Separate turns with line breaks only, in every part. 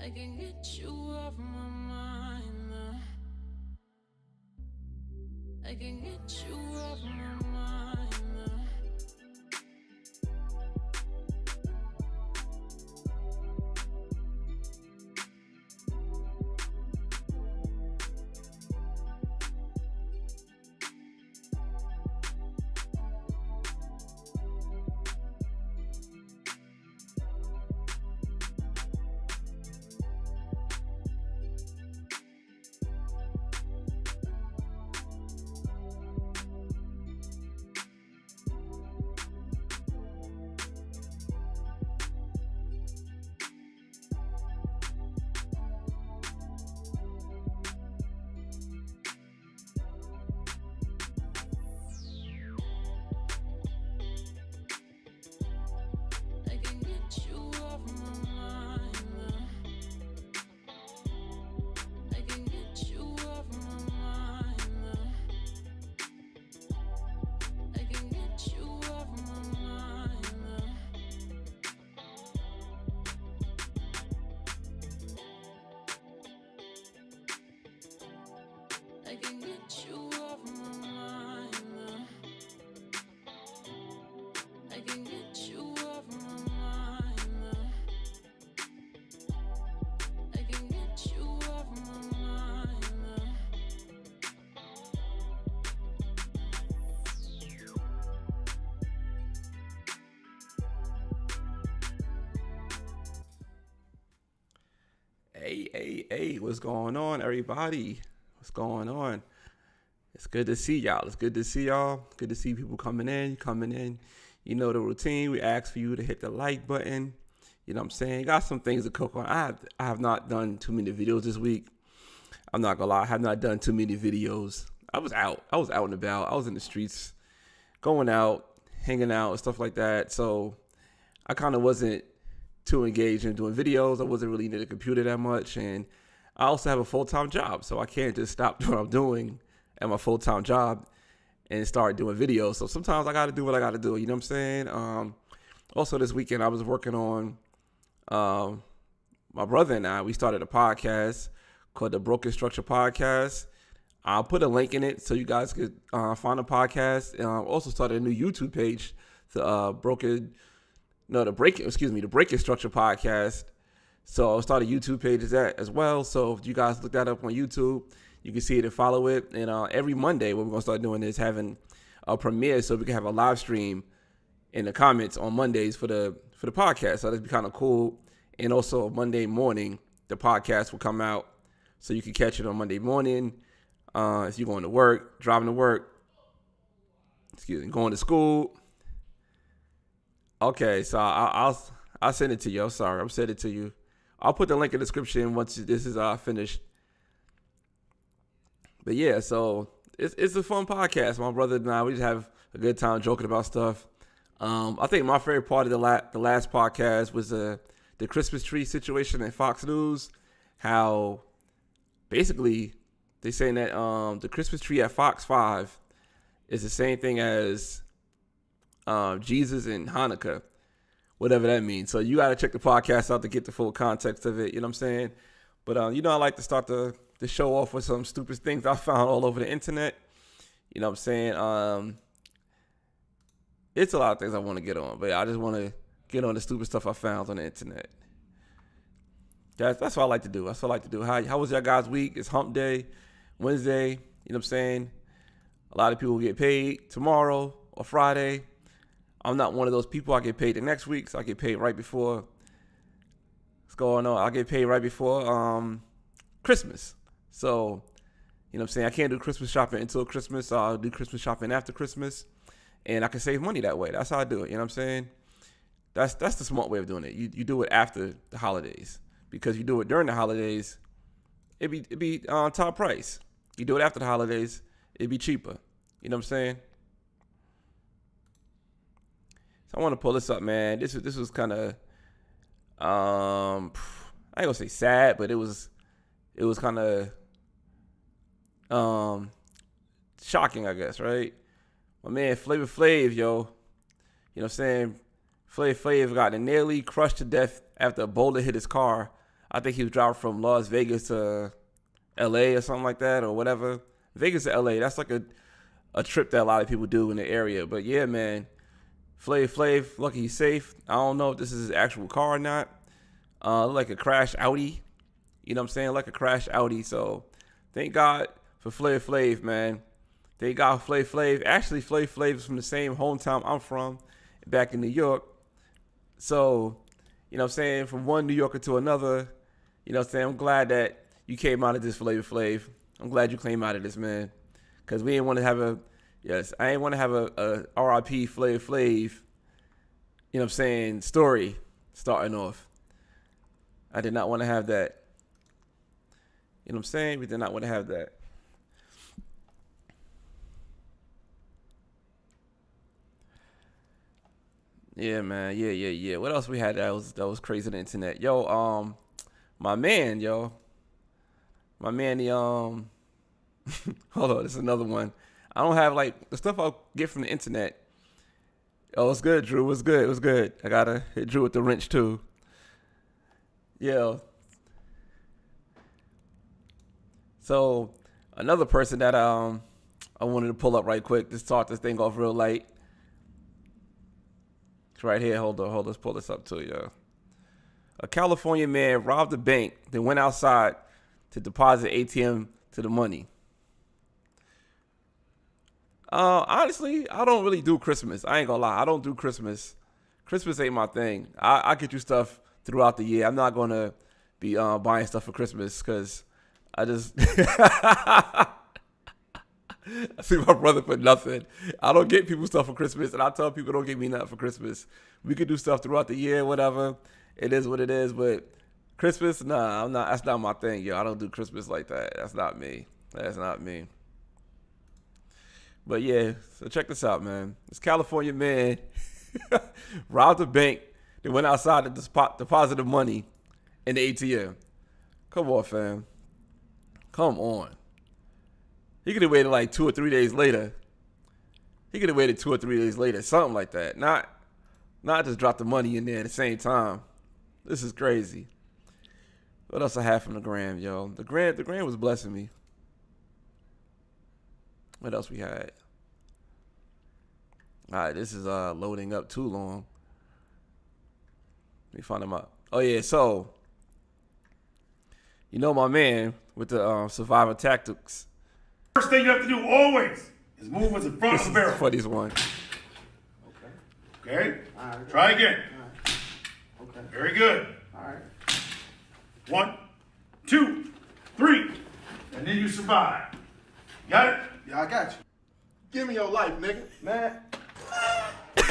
I can get you off my mind now. I can get you off my mind now. I can get you off my mind now. I can get you off my mind now. I can get you off my mind now. I can get you off my mind now. I can get you off my mind now. I can get you off my mind now.
Hey, what's going on, everybody? What's going on? It's good to see y'all. It's good to see y'all. Good to see people coming in. You know the routine. We ask for you to hit the like button. You know what I'm saying? Got some things to cook on. I have not done too many videos this week. I'm not gonna lie. I have not done too many videos. I was out and about. I was in the streets, going out, hanging out, and stuff like that. So I kind of wasn't too engaged in doing videos. I wasn't really near the computer that much. And I also have a full-time job. So I can't just stop doing what I'm doing at my full-time job and start doing videos. So sometimes I got to do what I got to do. You know what I'm saying? Also this weekend I was working on, my brother and I, we started a podcast called the Broken Structure Podcast. I'll put a link in it so you guys could find the podcast. Also started a new YouTube page, the Breaking Structure Podcast. So I started YouTube pages as well. So if you guys look that up on YouTube, you can see it and follow it. And every Monday, what we're gonna start doing is having a premiere, so we can have a live stream in the comments on Mondays for the podcast. So that'd be kind of cool. And also Monday morning, the podcast will come out, so you can catch it on Monday morning. If you're going to work, driving to work, going to school. Okay, so I'll send it to you. I'm sorry, I'm sending it to you. I'll put the link in the description once this is finished. But yeah, so it's a fun podcast. My brother and I, we just have a good time joking about stuff. I think my favorite part of the last podcast was the Christmas tree situation at Fox News. How basically they saying that the Christmas tree at Fox 5 is the same thing as Jesus and Hanukkah, whatever that means. So you got to check the podcast out to get the full context of it. You know what I'm saying? But I like to start the show off with some stupid things I found all over the internet. You know what I'm saying? It's a lot of things I want to get on, but I just want to get on the stupid stuff I found on the internet. That's what I like to do. How was your guys' week? It's hump day, Wednesday. You know what I'm saying? A lot of people get paid tomorrow or Friday. I'm not one of those people. I get paid the next week, so I get paid right before. What's going on? I get paid right before Christmas. So, you know what I'm saying? I can't do Christmas shopping until Christmas. So I'll do Christmas shopping after Christmas. And I can save money that way. That's how I do it. You know what I'm saying? That's the smart way of doing it. You do it after the holidays. Because you do it during the holidays, it'd be top price. You do it after the holidays, it'd be cheaper. You know what I'm saying? So I want to pull this up, man. This was kind of, I ain't gonna say sad, but it was kind of shocking, I guess, right? My man Flavor Flav, yo, you know what I'm saying? Flavor Flav got nearly crushed to death after a boulder hit his car I think he was driving from Las Vegas to LA or something like that or whatever. Vegas to LA, that's like a trip that a lot of people do in the area. But yeah, man, Flav, lucky he's safe. I don't know if this is his actual car or not. Like a crashed Audi. You know what I'm saying? Like a crashed Audi. So thank God for Flav, man. Thank God for Flav. Actually, Flav is from the same hometown I'm from, back in New York. So, you know what I'm saying? From one New Yorker to another, you know what I'm saying? I'm glad that you came out of this, Flav. I'm glad you came out of this, man. Because we didn't want to have I ain't want to have a RIP Flav, you know what I'm saying, story starting off. I did not want to have that. You know what I'm saying? We did not want to have that. Yeah, man. Yeah. What else we had that was crazy on the internet? Yo, my man, the hold on, this is another one. I don't have like the stuff I'll get from the internet. Oh, it's good, Drew. It was good. I gotta hit Drew with the wrench too. Yeah. So another person that I wanted to pull up right quick to start this thing off real light. It's right here. Hold on. Let's pull this up to you. A California man robbed a bank, then went outside to deposit ATM to the money. Honestly, I don't really do Christmas. I ain't gonna lie. I don't do Christmas. Christmas ain't my thing. I get you stuff throughout the year. I'm not gonna be buying stuff for Christmas because I just I see my brother for nothing. I don't get people stuff for Christmas, and I tell people don't get me nothing for Christmas. We could do stuff throughout the year, whatever. It is what it is, but Christmas, nah, I'm not. That's not my thing, yo. I don't do Christmas like that. That's not me. But yeah, so check this out, man. This California man robbed a bank. They went outside to deposit the money in the ATM. Come on, fam. Come on. He could have waited like 2 or 3 days later. Something like that. Not just drop the money in there at the same time. This is crazy. What else I have from the gram, yo? The gram was blessing me. What else we had? All right, this is loading up too long. Let me find him out. Oh yeah, so you know my man with the survivor tactics.
First thing you have to do always is move what's in front of the barrel.
For this one.
Okay?
All right.
Try again.
All right. Okay.
Very good.
All right.
1, 2, 3. And then you survive. Got it?
Yeah, I got you.
Give me your life, nigga.
Man.
No!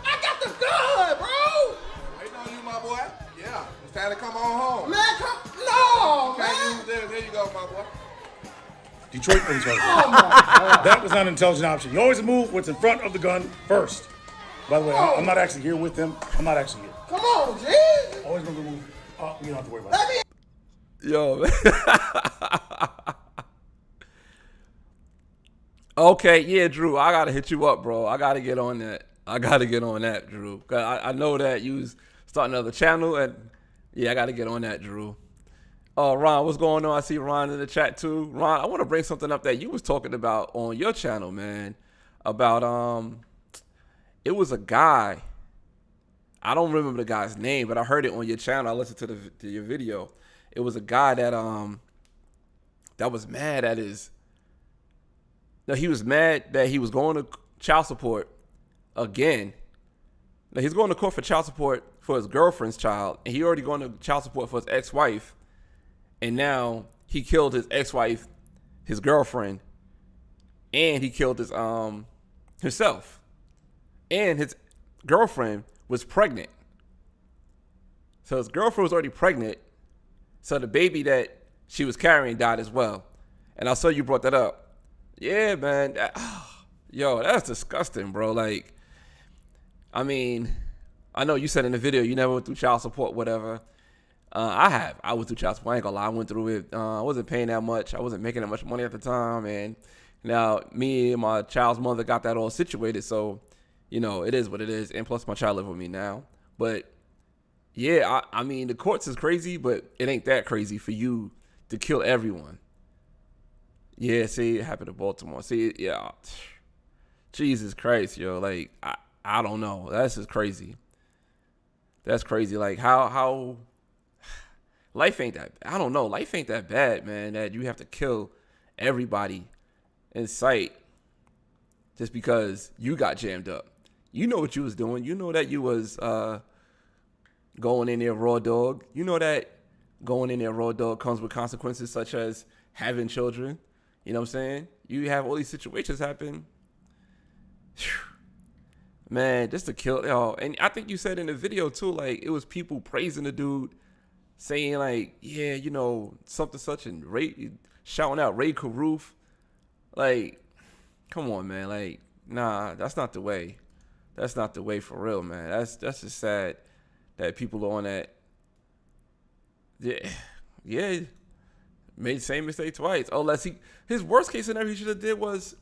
I got the gun, bro! Waiting on you, my boy. Yeah, it's time to come on home.
Man, come. No,
Okay,
man.
there you go, my boy.
Detroit police officer.
Oh, my God.
That was not an intelligent option. You always move what's in front of the gun first. By the way, I'm not actually here with them. I'm not actually here.
Come on, G.
Always remember to move. You don't have to worry about
Let
it.
me.
Yo. Okay, yeah, Drew, I gotta hit you up, bro. I gotta get on that, Drew. Cause I know that you was starting another channel, and yeah, I gotta get on that, Drew. Oh, Ron, what's going on? I see Ron in the chat too. Ron, I want to bring something up that you was talking about on your channel, man. About it was a guy. I don't remember the guy's name, but I heard it on your channel. I listened to your video. It was a guy that was mad at his. No, he was mad that he was going to child support again. Now, he's going to court for child support for his girlfriend's child, and he already going to child support for his ex-wife. And now he killed his ex-wife, his girlfriend, and he killed his himself. And his girlfriend was pregnant. So his girlfriend was already pregnant. So the baby that she was carrying died as well. And I saw you brought that up. Yeah, man. Yo, that's disgusting, bro. Like, I mean, I know you said in the video you never went through child support, whatever. I went through child support. I ain't gonna lie. I went through it. I wasn't paying that much. I wasn't making that much money at the time. And now me and my child's mother got that all situated. So, you know, it is what it is. And plus my child lives with me now. But Yeah, I mean, the courts is crazy, but it ain't that crazy for you to kill everyone. Yeah, see, it happened in Baltimore. See, yeah, Jesus Christ, yo, like, I don't know. That's just crazy. That's crazy. Like, how life ain't that, I don't know. Life ain't that bad, man, that you have to kill everybody in sight just because you got jammed up. You know what you was doing. You know that you was going in there raw dog. You know that going in there raw dog comes with consequences such as having children. You know what I'm saying? You have all these situations happen. Man, just to kill. Oh, and I think you said in the video too, like, it was people praising the dude, saying like, yeah, you know, something such, and shouting out Ray Caruth. Like, come on, man. Like, nah, that's not the way. That's not the way for real, man. That's just sad that people are on that. Yeah, made the same mistake twice. Oh, his worst case scenario he should have did was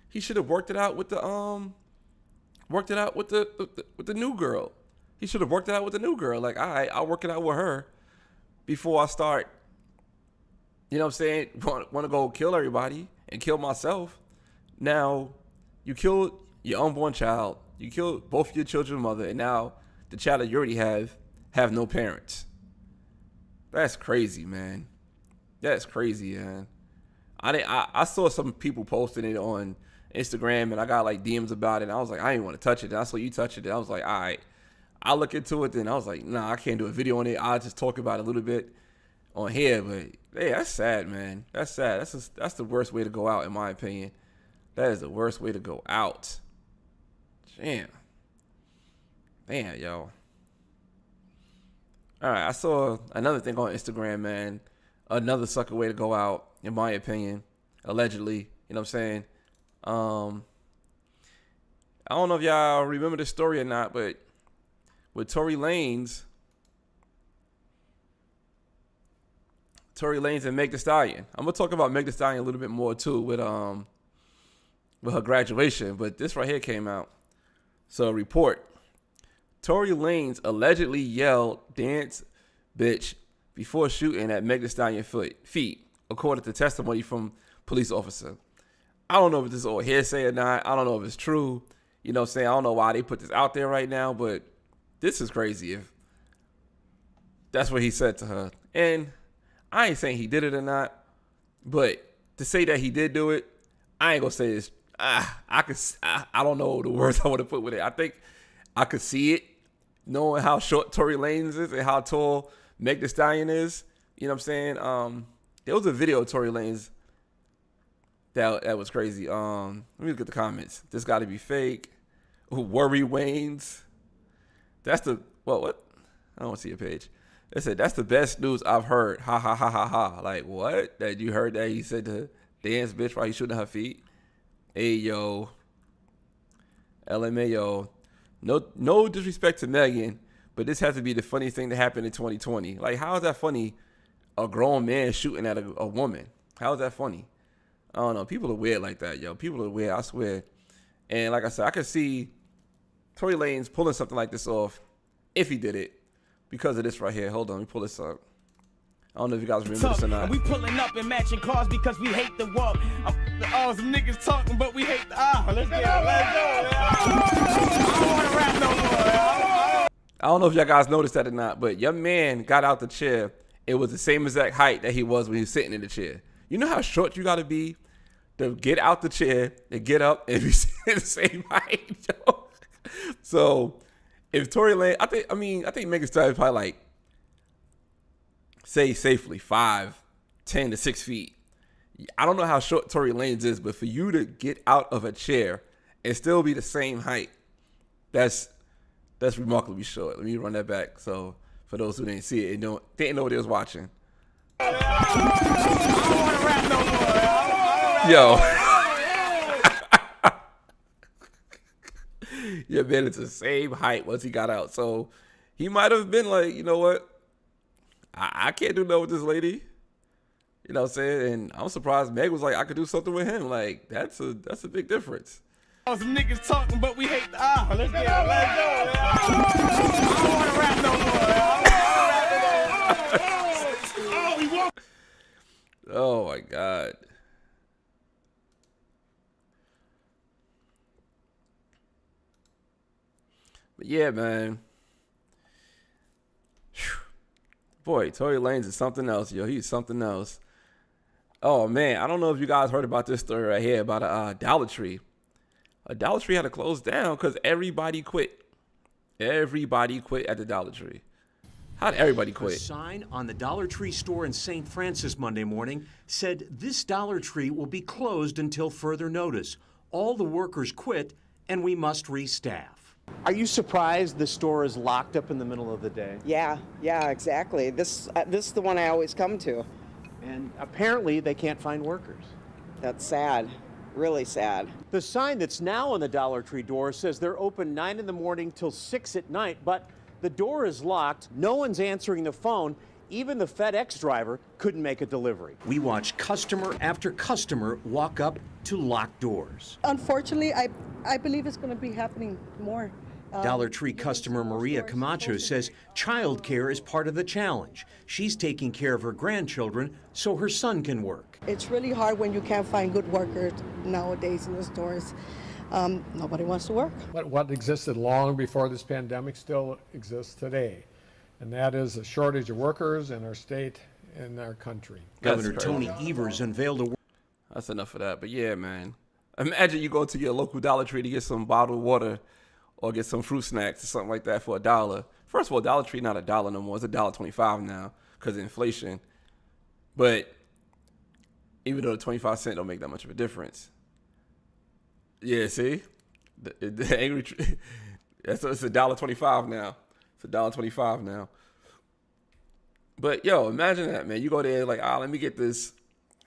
he should have worked it out with the new girl. He should have worked it out with the new girl. Like, all right, I'll work it out with her before I start. You know what I'm saying? Want to go kill everybody and kill myself. Now, you killed your unborn child. You killed both your children's mother, and now the child that you already have no parents. That's crazy, man. That's crazy, man. I saw some people posting it on Instagram, and I got like DMs about it, and I was like, I didn't want to touch it. And I saw you touching it. I was like, all right, I'll look into it. Then I was like, nah, I can't do a video on it. I'll just talk about it a little bit on here. But hey, that's sad, man. That's sad. That's the worst way to go out, in my opinion. That is the worst way to go out. Damn, yo. All right, I saw another thing on Instagram, man. Another sucker way to go out, in my opinion. Allegedly, you know what I'm saying? I don't know if y'all remember this story or not, but with Tory Lanez and Meg Thee Stallion. I'm gonna talk about Meg Thee Stallion a little bit more too with her graduation, but this right here came out. So, report. Tory Lanez allegedly yelled, "Dance, bitch," before shooting at Meg Thee Stallion's feet, according to testimony from police officer. I don't know if this is all hearsay or not. I don't know if it's true. You know what I'm saying? I don't know why they put this out there right now, but this is crazy if that's what he said to her. And I ain't saying he did it or not, but to say that he did do it, I ain't gonna say this. I don't know the words I want to put with it. I think I could see it, knowing how short Tory Lanez is and how tall Meg Thee Stallion is. You know what I'm saying? There was a video of Tory Lanez that was crazy. Let me look at the comments. This got to be fake. Worry Waynes. That's the what? I don't see a page. They said that's the best news I've heard. Ha ha ha ha ha. Like, what? That you heard that he said to dance bitch while he shooting her feet? Hey yo, LMAO. No disrespect to Megan, but this has to be the funniest thing that happened in 2020. Like, how is that funny? A grown man shooting at a woman. How is that funny? I don't know. People are weird like that, yo. People are weird, I swear. And like I said, I could see Tory Lanez pulling something like this off if he did it because of this right here. Hold on, let me pull this up. I don't know if you guys remember this or not.
We pulling up in matching cars because we hate the walk. All some niggas talking, but we hate the let's get it. Let's go. I don't want to rap no more.
I don't know if y'all guys noticed that or not, but your man got out the chair. It was the same exact height that he was when he was sitting in the chair. You know how short you got to be to get out the chair, to get up, and be the same height, yo? So, if Tory Lanez, I think Meg Thee Stallion probably like, say safely 5'10" to 6 feet. I don't know how short Tory Lanez is, but for you to get out of a chair and still be the same height, that's remarkably short. Let me run that back. So for those who didn't see it and didn't know what they was watching. Yo. Yeah, man, it's the same height once he got out. So he might have been like, you know what? I can't do nothing with this lady. You know what I'm saying? And I'm surprised Meg was like, I could do something with him. Like, that's a big difference.
All some niggas talking, but we hate the let's get it. Let's go. I don't want to rap no more.
Oh, he won.
Oh my God. But yeah, man. Whew. Boy, Tory Lanez is something else, yo. He's something else. Oh man, I don't know if you guys heard about this story right here about a Dollar Tree. A Dollar Tree had to close down because everybody quit. Everybody quit at the Dollar Tree. How did everybody
A
quit?
sign on the Dollar Tree store in St. Francis Monday morning said this Dollar Tree will be closed until further notice. All the workers quit and we must restaff.
Are you surprised the store is locked up in the middle of the day?
Yeah, exactly. This is the one I always come to.
And apparently they can't find workers.
That's sad, really sad.
The sign that's now on the Dollar Tree door says they're open 9 in the morning till 6 at night, but the door is locked. No one's answering the phone. Even the FedEx driver couldn't make a delivery.
We watched customer after customer walk up to locked doors.
Unfortunately, I believe it's going to be happening more.
Dollar Tree customer Maria Camacho says childcare is part of the challenge. She's taking care of her grandchildren so her son can work.
It's really hard when you can't find good workers nowadays in the stores. Nobody wants to work.
What existed long before this pandemic still exists today, and that is a shortage of workers in our state and our country.
Governor Tony Evers unveiled a...
That's enough of that. But yeah, man. Imagine you go to your local Dollar Tree to get some bottled water or get some fruit snacks or something like that for $1. First of all, Dollar Tree not $1 no more. It's $1.25 now because of inflation. But even though the 25 cents don't make that much of a difference. Yeah, see? The angry tree. It's $1.25 now. It's $1.25 now. But yo, imagine that, man. You go there like, let me get this.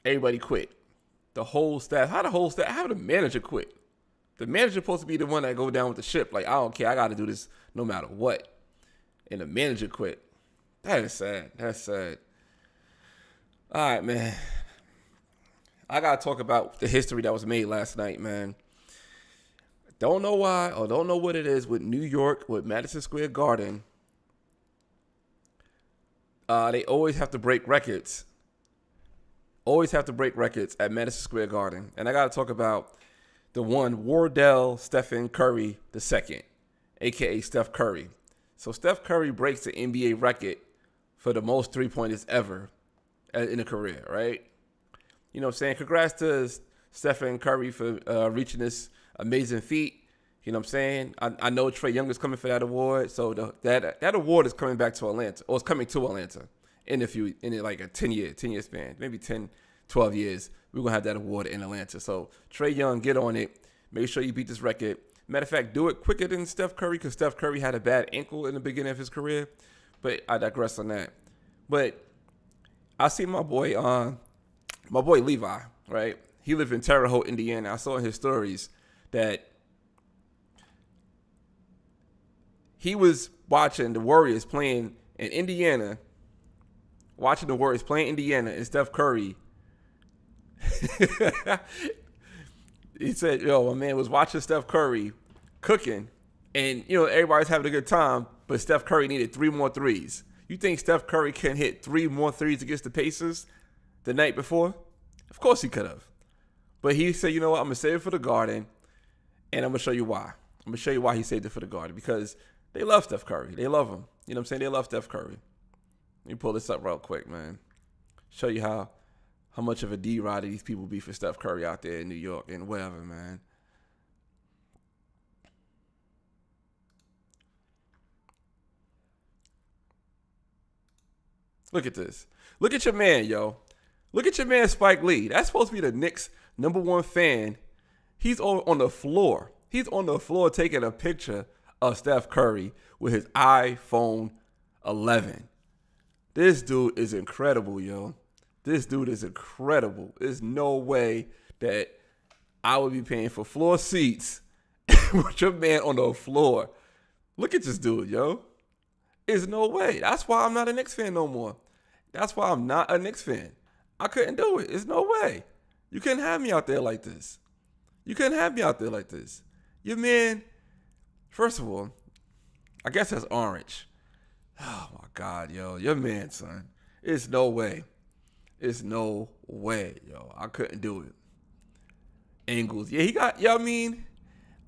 Everybody quit. The whole staff. How the manager quit? The manager supposed to be the one that go down with the ship. Like, I don't care. I got to do this no matter what. And the manager quit. That is sad. That's sad. All right, man. I got to talk about the history that was made last night, man. Don't know why or don't know what it is with New York, with Madison Square Garden. They always have to break records. Always have to break records at Madison Square Garden. And I got to talk about the one Wardell Stephen Curry II, a.k.a. Steph Curry. So Steph Curry breaks the NBA record for the most three-pointers ever in a career, right? You know what I'm saying? Congrats to Stephen Curry for reaching this amazing feat. You know what I'm saying? I know Trae Young is coming for that award. So that award is coming back to Atlanta, or it's coming to Atlanta in like a 10-year span, maybe 10, 12 years. We're going to have that award in Atlanta. So Trae Young, get on it. Make sure you beat this record. Matter of fact, do it quicker than Steph Curry because Steph Curry had a bad ankle in the beginning of his career. But I digress on that. But I see my boy Levi, right? He lived in Terre Haute, Indiana. I saw in his stories that he was watching the Warriors playing in Indiana, and Steph Curry. He said, my man was watching Steph Curry cooking, and, everybody's having a good time, but Steph Curry needed 3 more threes. You think Steph Curry can hit 3 more threes against the Pacers the night before? Of course he could have. But he said, you know what, I'm going to save it for the Garden, and I'm going to show you why. I'm going to show you why he saved it for the Garden, because they love Steph Curry. They love him. You know what I'm saying? They love Steph Curry. Let me pull this up real quick, man. Show you how much of a D-rider these people be for Steph Curry out there in New York and whatever, man. Look at this. Look at your man, yo. Look at your man, Spike Lee. That's supposed to be the Knicks' #1 fan. He's on the floor. He's on the floor taking a picture of Steph Curry with his iPhone 11. This dude is incredible, yo. This dude is incredible. There's no way that I would be paying for floor seats with your man on the floor. Look at this dude, yo. There's no way. That's why I'm not a Knicks fan no more. That's why I'm not a Knicks fan. I couldn't do it. There's no way. You couldn't have me out there like this. Your man, first of all, I guess that's orange. Oh, my God, yo. Your man, son. It's no way. It's no way, yo. I couldn't do it. Angles. Yeah, he got, I mean,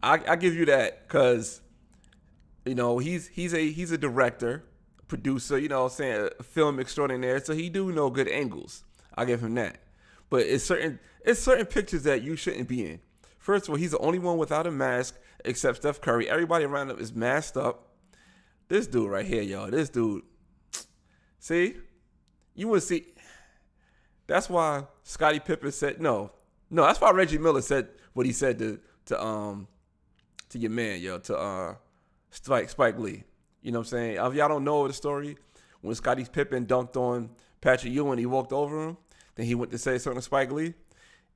I give you that because, you know, he's a director, producer, you know what I'm saying, a film extraordinaire, so he do know good angles. I give him that. But it's certain pictures that you shouldn't be in. First of all, he's the only one without a mask except Steph Curry. Everybody around him is masked up. This dude right here, y'all. This dude. See? You would see. That's why Scottie Pippen said no. That's why Reggie Miller said what he said to your man, yo, to Spike Lee. You know what I'm saying? If y'all don't know the story, when Scottie Pippen dunked on Patrick Ewing, he walked over him. Then he went to say something to Spike Lee.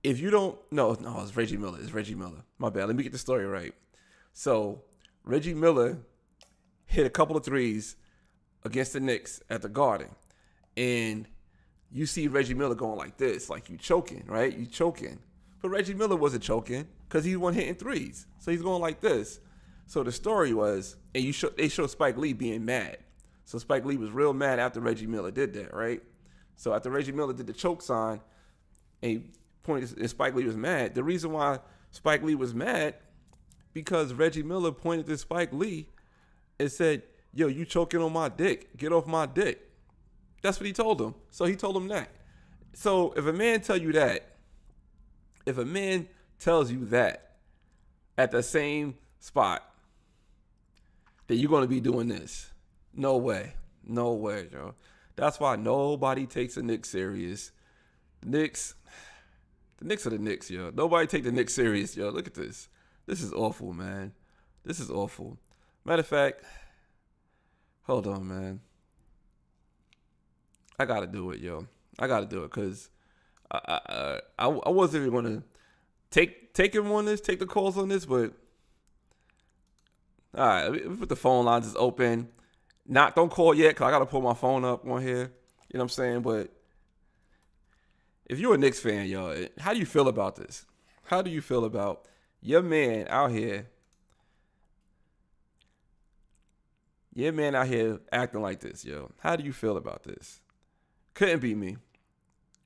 If you don't know, no, it's Reggie Miller. It's Reggie Miller. My bad. Let me get the story right. So Reggie Miller hit a couple of threes against the Knicks at the Garden. And you see Reggie Miller going like this, like you choking, right? You choking. But Reggie Miller wasn't choking because he wasn't hitting threes. So he's going like this. So the story was, and they showed Spike Lee being mad. So Spike Lee was real mad after Reggie Miller did that, right? So after Reggie Miller did the choke sign, and he pointed, and Spike Lee was mad. The reason why Spike Lee was mad, because Reggie Miller pointed to Spike Lee and said, yo, you choking on my dick. Get off my dick. That's what he told him. So he told him that. So if a man tells you that at the same spot, that you're going to be doing this, no way, yo. That's why nobody takes the Knicks serious. The Knicks are the Knicks, yo. Nobody take the Knicks serious, yo. Look at this. This is awful, man. This is awful. Matter of fact, hold on, man. I gotta do it, yo. I gotta do it because I wasn't even gonna take him on this, take the calls on this, but all right, we put the phone lines is open. Don't call yet because I gotta pull my phone up on here. You know what I'm saying? But if you're a Knicks fan, yo, how do you feel about this? How do you feel about your man out here? Your man out here acting like this, yo. How do you feel about this? Couldn't be me.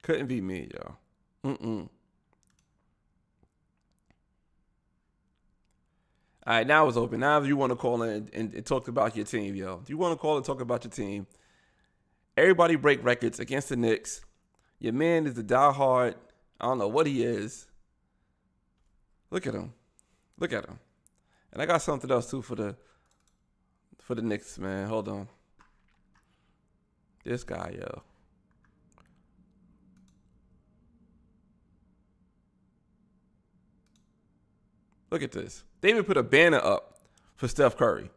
Couldn't be me, yo. All right, now it's open. Now if you want to call in and talk about your team, yo. If you want to call and talk about your team, everybody break records against the Knicks. Your man is the diehard. I don't know what he is. Look at him. Look at him. And I got something else, too, for the Knicks, man. Hold on. This guy, yo. Look at this. They even put a banner up for Steph Curry.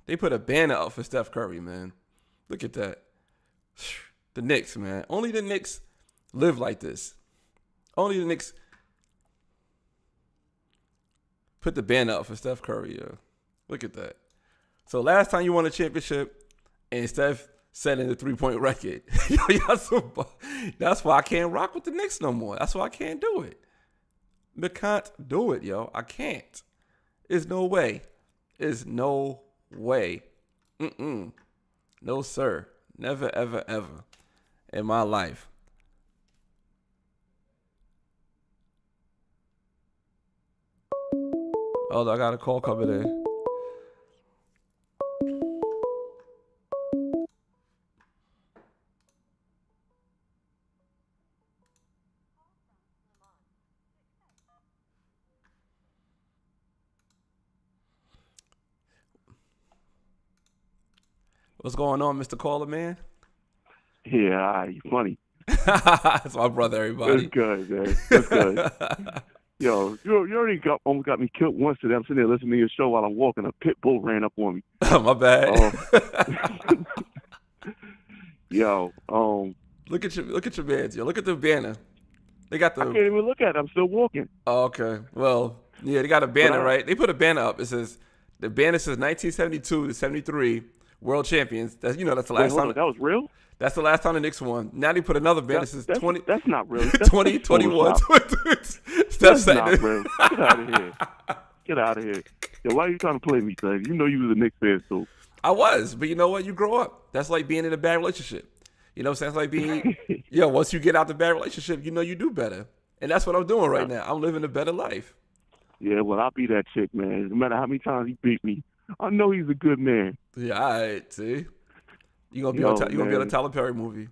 They put a banner up for Steph Curry, man. Look at that. The Knicks, man. Only the Knicks live like this. Only the Knicks put the banner up for Steph Curry, yo. Look at that. So last time you won a championship and Steph set in the three-point record. That's why I can't rock with the Knicks no more. That's why I can't do it. I can't do it, yo. I can't. There's no way. There's no way. No, sir. Never, ever, ever in my life. Oh, I got a call coming in. What's going on, Mr. Caller, man?
Yeah, you funny.
That's my brother, everybody.
It's good, man. It's good. Yo, you already almost got me killed once today. I'm sitting there listening to your show while I'm walking. A pit bull ran up on me.
My bad.
Yo,
look at your bands, yo. Look at the banner. They got the.
I can't even look at it. I'm still walking.
Oh, okay. Well, yeah, they got a banner, right? They put a banner up. It says the banner says 1972 to 73 world champions. That's that's the last time.
That was real.
That's the last time the Knicks won. Now they put another banner that says 20.
That's not real.
2021.
That's not real. Get out of here. Get out of here. Yo, why are you trying to play me, son? You know you was a Knicks fan, too.
I was, but you know what? You grow up. That's like being in a bad relationship. You know what I'm saying? It's like being, once you get out the bad relationship, you know you do better. And that's what I'm doing right now. I'm living a better life.
Yeah, well, I'll be that chick, man. No matter how many times he beat me, I know he's a good man.
Yeah, all right, see? You're going to be on a Tyler Perry movie.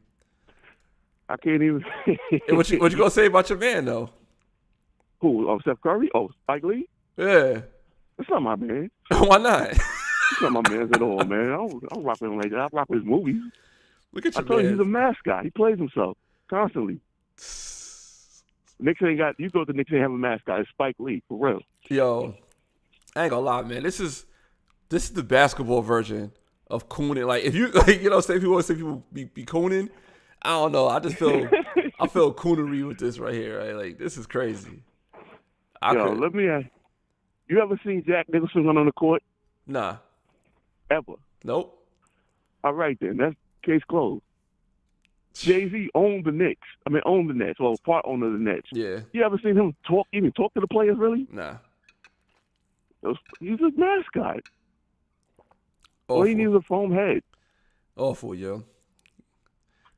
I can't even.
Hey, what you going to say about your man, though?
Who? Oh, Steph Curry? Oh, Spike Lee?
Yeah.
That's not my man.
Why not?
It's not my man at all, man. I don't rock with him like that. I rock with his movies.
Look at your
I told
man.
you he's a mascot. He plays himself constantly. Knicks ain't got. You go to the Knicks ain't have a mascot. It's Spike Lee for real.
Yo, I ain't gonna lie, man. This is the basketball version of cooning. Like if you say people be cooning. I don't know. I just feel I feel coonery with this right here. Right? Like this is crazy.
Let me ask. You ever seen Jack Nicholson run on the court?
Nah.
Ever?
Nope.
All right then. That's case closed. Jay-Z owned the Knicks. Owned the Nets. Well, part owner of the Nets.
Yeah.
You ever seen him even talk to the players, really?
Nah.
He's a mascot.
Awful.
All he needs is a foam head.
Awful, yo.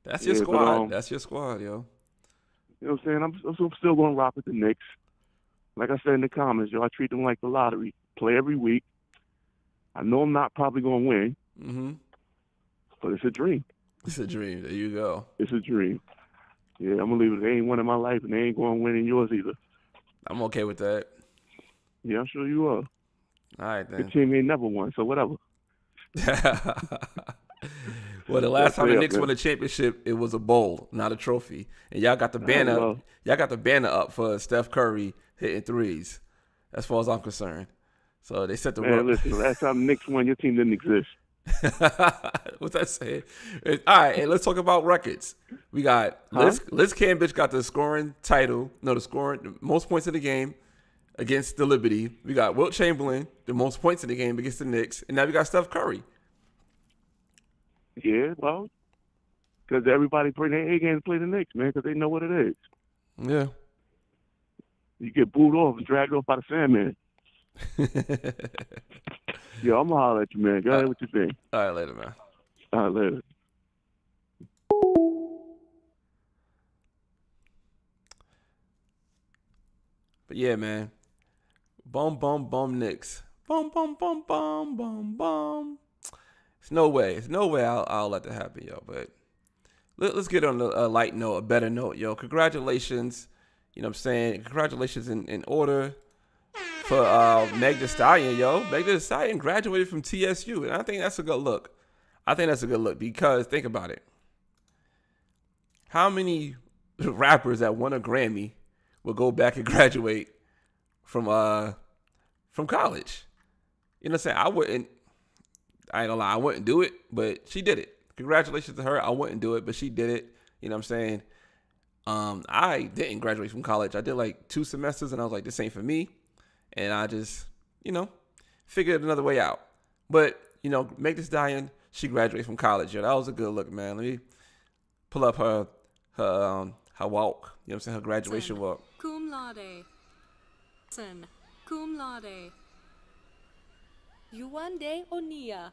That's your squad. That's your squad, yo.
You know what I'm saying? I'm still going to rock with the Knicks. Like I said in the comments, yo, I treat them like the lottery. Play every week. I know I'm not probably going to win.
Mm-hmm.
But it's a dream.
It's a dream. There you go.
It's a dream. Yeah, I'm going to leave it. They ain't won in my life, and they ain't going to win in yours either.
I'm okay with that.
Yeah, I'm sure you are.
All right, then.
Your team ain't never won, so whatever.
Well, the last time the Knicks won a championship, it was a bowl, not a trophy. And y'all got the banner. Y'all got the banner up for Steph Curry hitting threes, as far as I'm concerned. So they set the
man. Listen, last time the Knicks won, your team didn't exist.
What's that saying? All right, and let's talk about records. We got Liz Cambridge got the scoring title. No, the most points in the game against the Liberty. We got Wilt Chamberlain, the most points in the game against the Knicks, and now we got Steph Curry.
Yeah, well, because everybody bring their A game to play the Knicks, man, because they know what it is.
Yeah.
You get booed off and dragged off by the Sandman. Yo, I'm going to holler at you, man. Go ahead with your thing.
All right, later, man.
All right, later.
But yeah, man. Bum, Knicks. Bum, bum. It's no way I'll let that happen, yo. But let's get on a light note, a better note, yo. Congratulations. You know what I'm saying? Congratulations in order for Meg Thee Stallion, yo. Meg Thee Stallion graduated from TSU, and I think that's a good look. Because think about it. How many rappers that won a Grammy will go back and graduate from college? You know what I'm saying? I ain't gonna lie, I wouldn't do it, but she did it. Congratulations to her. I wouldn't do it, but she did it. You know what I'm saying? I didn't graduate from college. I did like 2 semesters, and I was like, this ain't for me. And I just, figured another way out. But, Meg Thee Stallion, she graduated from college. Yo, that was a good look, man. Let me pull up her walk. You know what I'm saying? Her graduation walk.
Cum laude. Cum laude. Yuande Onia.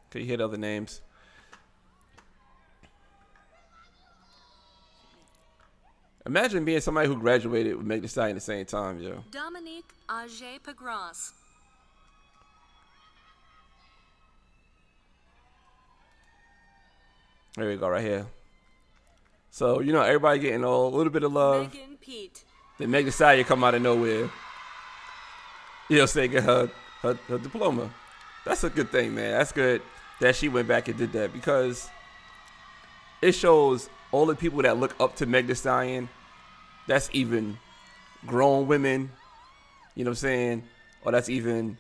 Can you hear the other names? Imagine being somebody who graduated with Meg Thee Stallion at the same time, yo.
Dominique Auger Pagras.
There we go, right here. So, everybody getting a little bit of love.
Megan Pete.
Then Meg Thee Stallion come out of nowhere. Get her diploma. That's a good thing, man. That's good that she went back and did that, because it shows all the people that look up to Meg Thee Stallion, that's even grown women, you know what I'm saying? Or that's even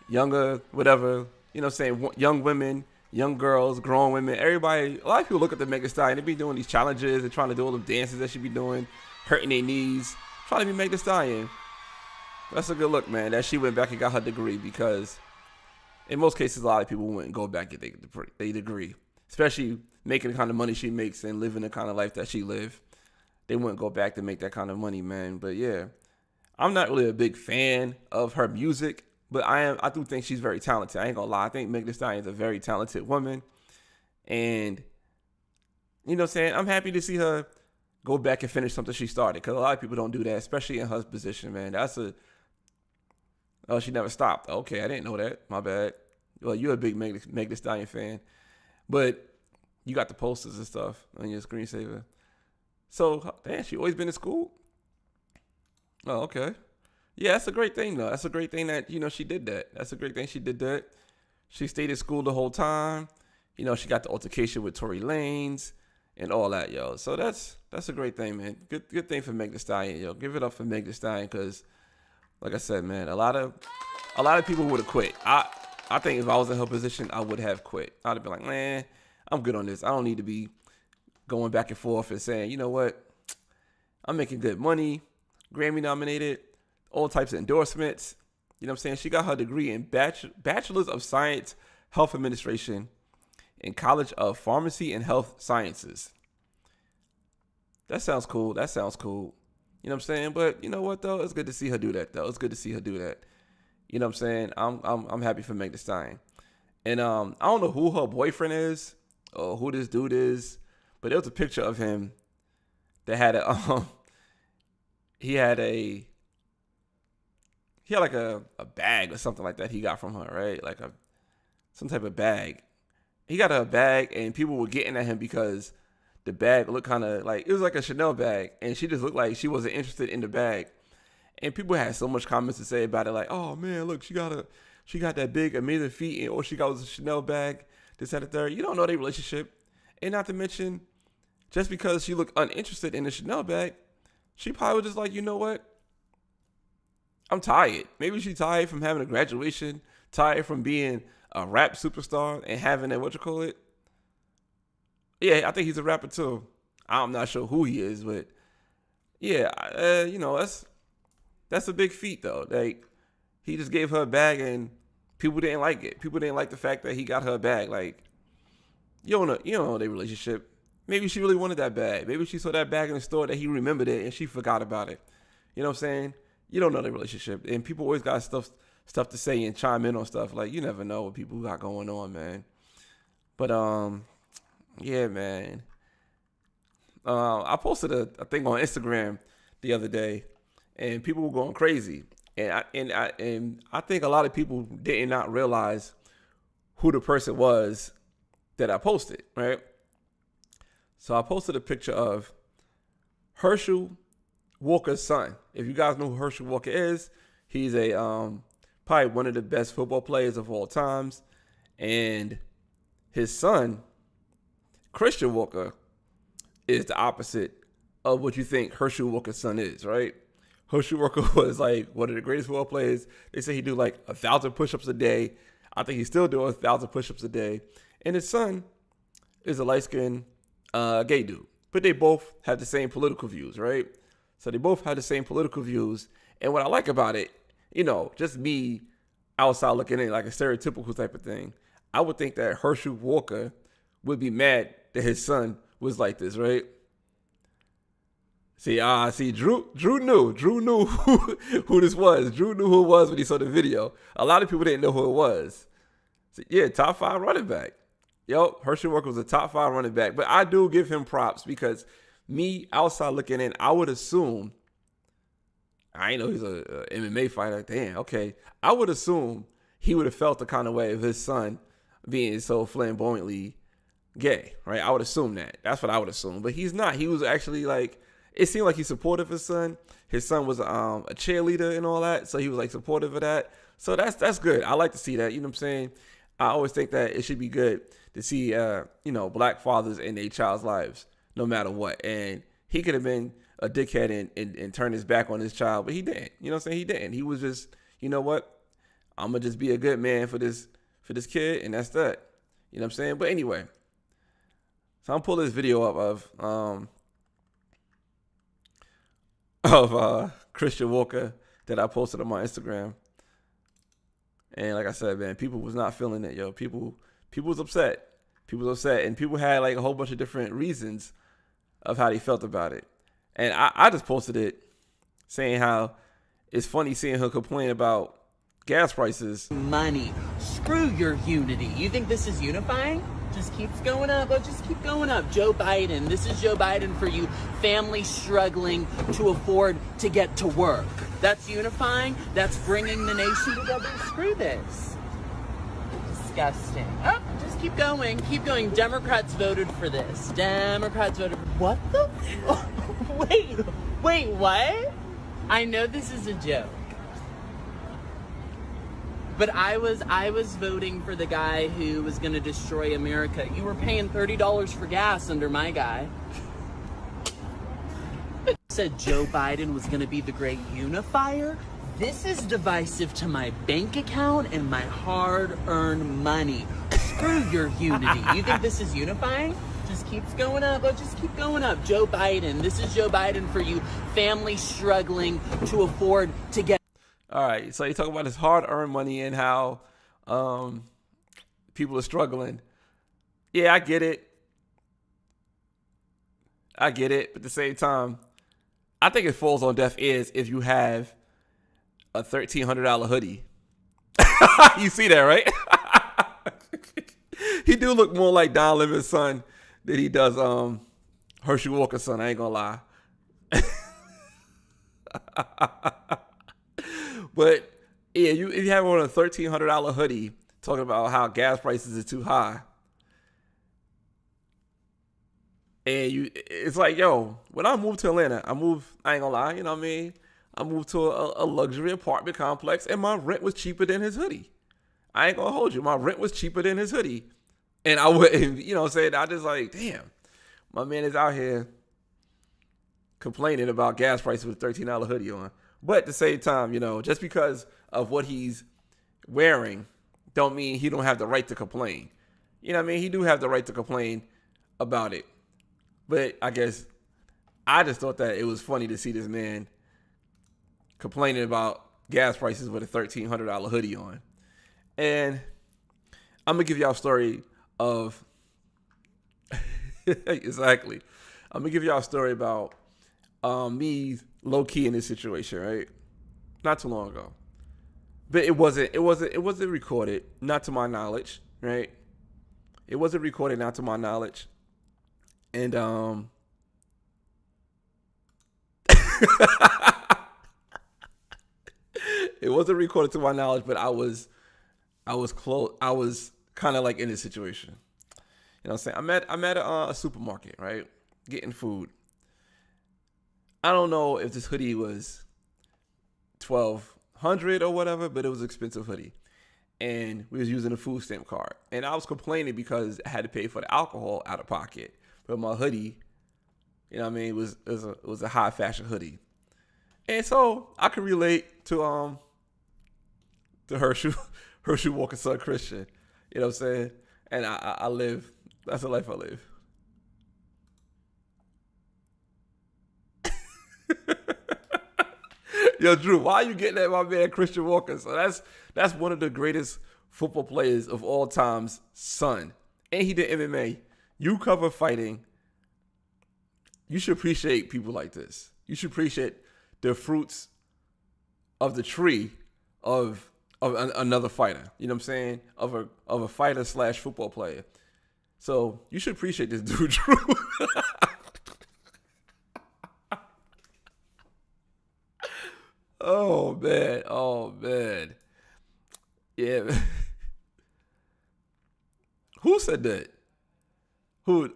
younger, whatever, you know what I'm saying? Young women, young girls, grown women, everybody, a lot of people look at the Meg Thee Stallion. They be doing these challenges and trying to do all the dances that she be doing, hurting their knees, trying to be Meg Thee Stallion. That's a good look, man, that she went back and got her degree, because in most cases, a lot of people wouldn't go back and get their degree, especially making the kind of money she makes and living the kind of life that she lived. They wouldn't go back to make that kind of money, man. But yeah, I'm not really a big fan of her music, but I do think she's very talented. I ain't gonna lie. I think Meg Thee Stallion is a very talented woman. And You know what I'm saying? I'm happy to see her go back and finish something she started, because a lot of people don't do that, especially in her position, man. Oh, she never stopped. Okay, I didn't know that. My bad. Well, you're a big Meg Thee Stallion fan, but you got the posters and stuff on your screensaver. So, damn, she always been in school? Oh, okay. Yeah, that's a great thing, though. That's a great thing that, she did that. That's a great thing she did that. She stayed in school the whole time. She got the altercation with Tory Lanez and all that, yo. So that's a great thing, man. Good thing for Meg Thee Stallion, yo. Give it up for Meg Thee Stallion, because, like I said, man, a lot of people would have quit. I think if I was in her position, I would have quit. I'd have been like, man, I'm good on this. I don't need to be going back and forth and saying, you know what, I'm making good money, Grammy nominated, all types of endorsements. You know what I'm saying? She got her degree in Bachelor's of Science, Health Administration in College of Pharmacy and Health Sciences. That sounds cool. You know what I'm saying? But you know what, though? It's good to see her do that, though. It's good to see her do that. You know what I'm saying? I'm happy for Meg Thee Stallion. And I don't know who her boyfriend is or who this dude is, but there was a picture of him that had he had like a bag or something like that he got from her, right? Like some type of bag. He got a bag, and people were getting at him because the bag looked kind of like, it was like a Chanel bag, and she just looked like she wasn't interested in the bag. And people had so much comments to say about it, like, oh man, look, she got that big amazing feet, and all she got was a Chanel bag, this, that, and the third. You don't know their relationship. And not to mention, just because she looked uninterested in the Chanel bag, she probably was just like, you know what? I'm tired. Maybe she's tired from having a graduation, tired from being a rap superstar and having that, Yeah, I think he's a rapper too. I'm not sure who he is, but yeah, that's a big feat though. Like, he just gave her a bag and people didn't like it. People didn't like the fact that he got her a bag. Like, you don't know their relationship. Maybe she really wanted that bag. Maybe she saw that bag in the store that he remembered it and she forgot about it. You know what I'm saying? You don't know their relationship. And people always got stuff to say and chime in on stuff. Like, you never know what people got going on, man. But yeah, man. I posted a thing on Instagram the other day, and people were going crazy. And I think a lot of people did not realize who the person was that I posted, right? So I posted a picture of Herschel Walker's son. If you guys know who Herschel Walker is, he's a probably one of the best football players of all times. And his son, Christian Walker, is the opposite of what you think Herschel Walker's son is, right? Herschel Walker was like one of the greatest football players. They say he do like 1,000 push-ups a day. I think he's still doing 1,000 push-ups a day. And his son is a light-skinned gay dude. But they both have the same political views, right? So they both have the same political views. And what I like about it, just me outside looking in, like a stereotypical type of thing, I would think that Herschel Walker would be mad that his son was like this, right? See, Drew knew who this was. Drew knew who it was when he saw the video. A lot of people didn't know who it was. So, yeah, top 5 running back. Yo, Herschel Walker was a top 5 running back. But I do give him props because me outside looking in, I would assume, I ain't know he's a MMA fighter. Damn, okay. I would assume he would have felt the kind of way of his son being so flamboyantly gay, right? I would assume that. That's what I would assume. But he's not. He was actually like, it seemed like he supported his son. His son was a cheerleader and all that. So he was like supportive of that. So that's good. I like to see that. You know what I'm saying? I always think that it should be good to see, black fathers in their child's lives, no matter what. And he could have been a dickhead and turn his back on his child, but he didn't. You know what I'm saying? He didn't. He was just, you know what? I'm going to just be a good man for this kid, and that's that. You know what I'm saying? But anyway, so I'm pulling this video up of Christian Walker that I posted on my Instagram. And like I said, man, people was not feeling it, yo. People was upset. People was upset. And people had like a whole bunch of different reasons of how they felt about it. And I just posted it saying how it's funny seeing her complain about gas prices.
Money. Screw your unity. You think this is unifying? just keeps going up. Oh, just keep going up. Joe Biden. This is Joe Biden for you. Families struggling to afford to get to work. That's unifying. That's bringing the nation together. Screw this. Disgusting. Oh, just keep going. Keep going. Democrats voted for this. Democrats voted for... What the... Wait, what? I know this is a joke. But I was voting for the guy who was going to destroy America. You were paying $30 for gas under my guy. Said Joe Biden was going to be the great unifier. This is divisive to my bank account and my hard-earned money. Screw your unity. You think this is unifying? Just keeps going up. Oh, just keep going up. Joe Biden. This is Joe Biden for you. Families struggling to afford to get...
All right, so you talk about this hard-earned money and how people are struggling. Yeah, I get it. But at the same time, I think it falls on deaf ears if you have a $1,300 hoodie. You see that, right? He do look more like Don Lemon's son than he does Herschel Walker's son. I ain't gonna lie. But yeah, if you have on a $1,300 hoodie talking about how gas prices are too high, and it's like, yo, when I moved to Atlanta, I ain't gonna lie, you know what I mean? I moved to a luxury apartment complex, and my rent was cheaper than his hoodie. I ain't gonna hold you. My rent was cheaper than his hoodie. And I wouldn't, you know what I'm saying? I just like, damn, my man is out here complaining about gas prices with a $13 hoodie on. But at the same time, you know, just because of what he's wearing don't mean he don't have the right to complain. You know what I mean? He do have the right to complain about it. But I guess I just thought that it was funny to see this man complaining about gas prices with a $1,300 hoodie on. And I'm going to give y'all a story of... Exactly. I'm going to give y'all a story about me low-key in this situation, right? Not too long ago. But it wasn't recorded, not to my knowledge, right? It wasn't recorded, not to my knowledge. And it wasn't recorded to my knowledge, but I was close. I was kind of like in this situation. You know what I'm saying? I'm at a supermarket, right? Getting food. I don't know if this hoodie was $1,200 or whatever, but it was an expensive hoodie. And we was using a food stamp card. And I was complaining because I had to pay for the alcohol out of pocket. But my hoodie, you know what I mean, it was a high fashion hoodie. And so I could relate to Herschel Walker's son Christian. You know what I'm saying? And I live, that's the life I live. Yo, Drew, why are you getting at my man Christian Walker? So that's one of the greatest football players of all time's son. And he did MMA. You cover fighting. You should appreciate people like this. You should appreciate the fruits of the tree of another fighter. You know what I'm saying? Of a fighter / football player. So you should appreciate this dude, Drew. Oh man. Yeah. Who said that? Who?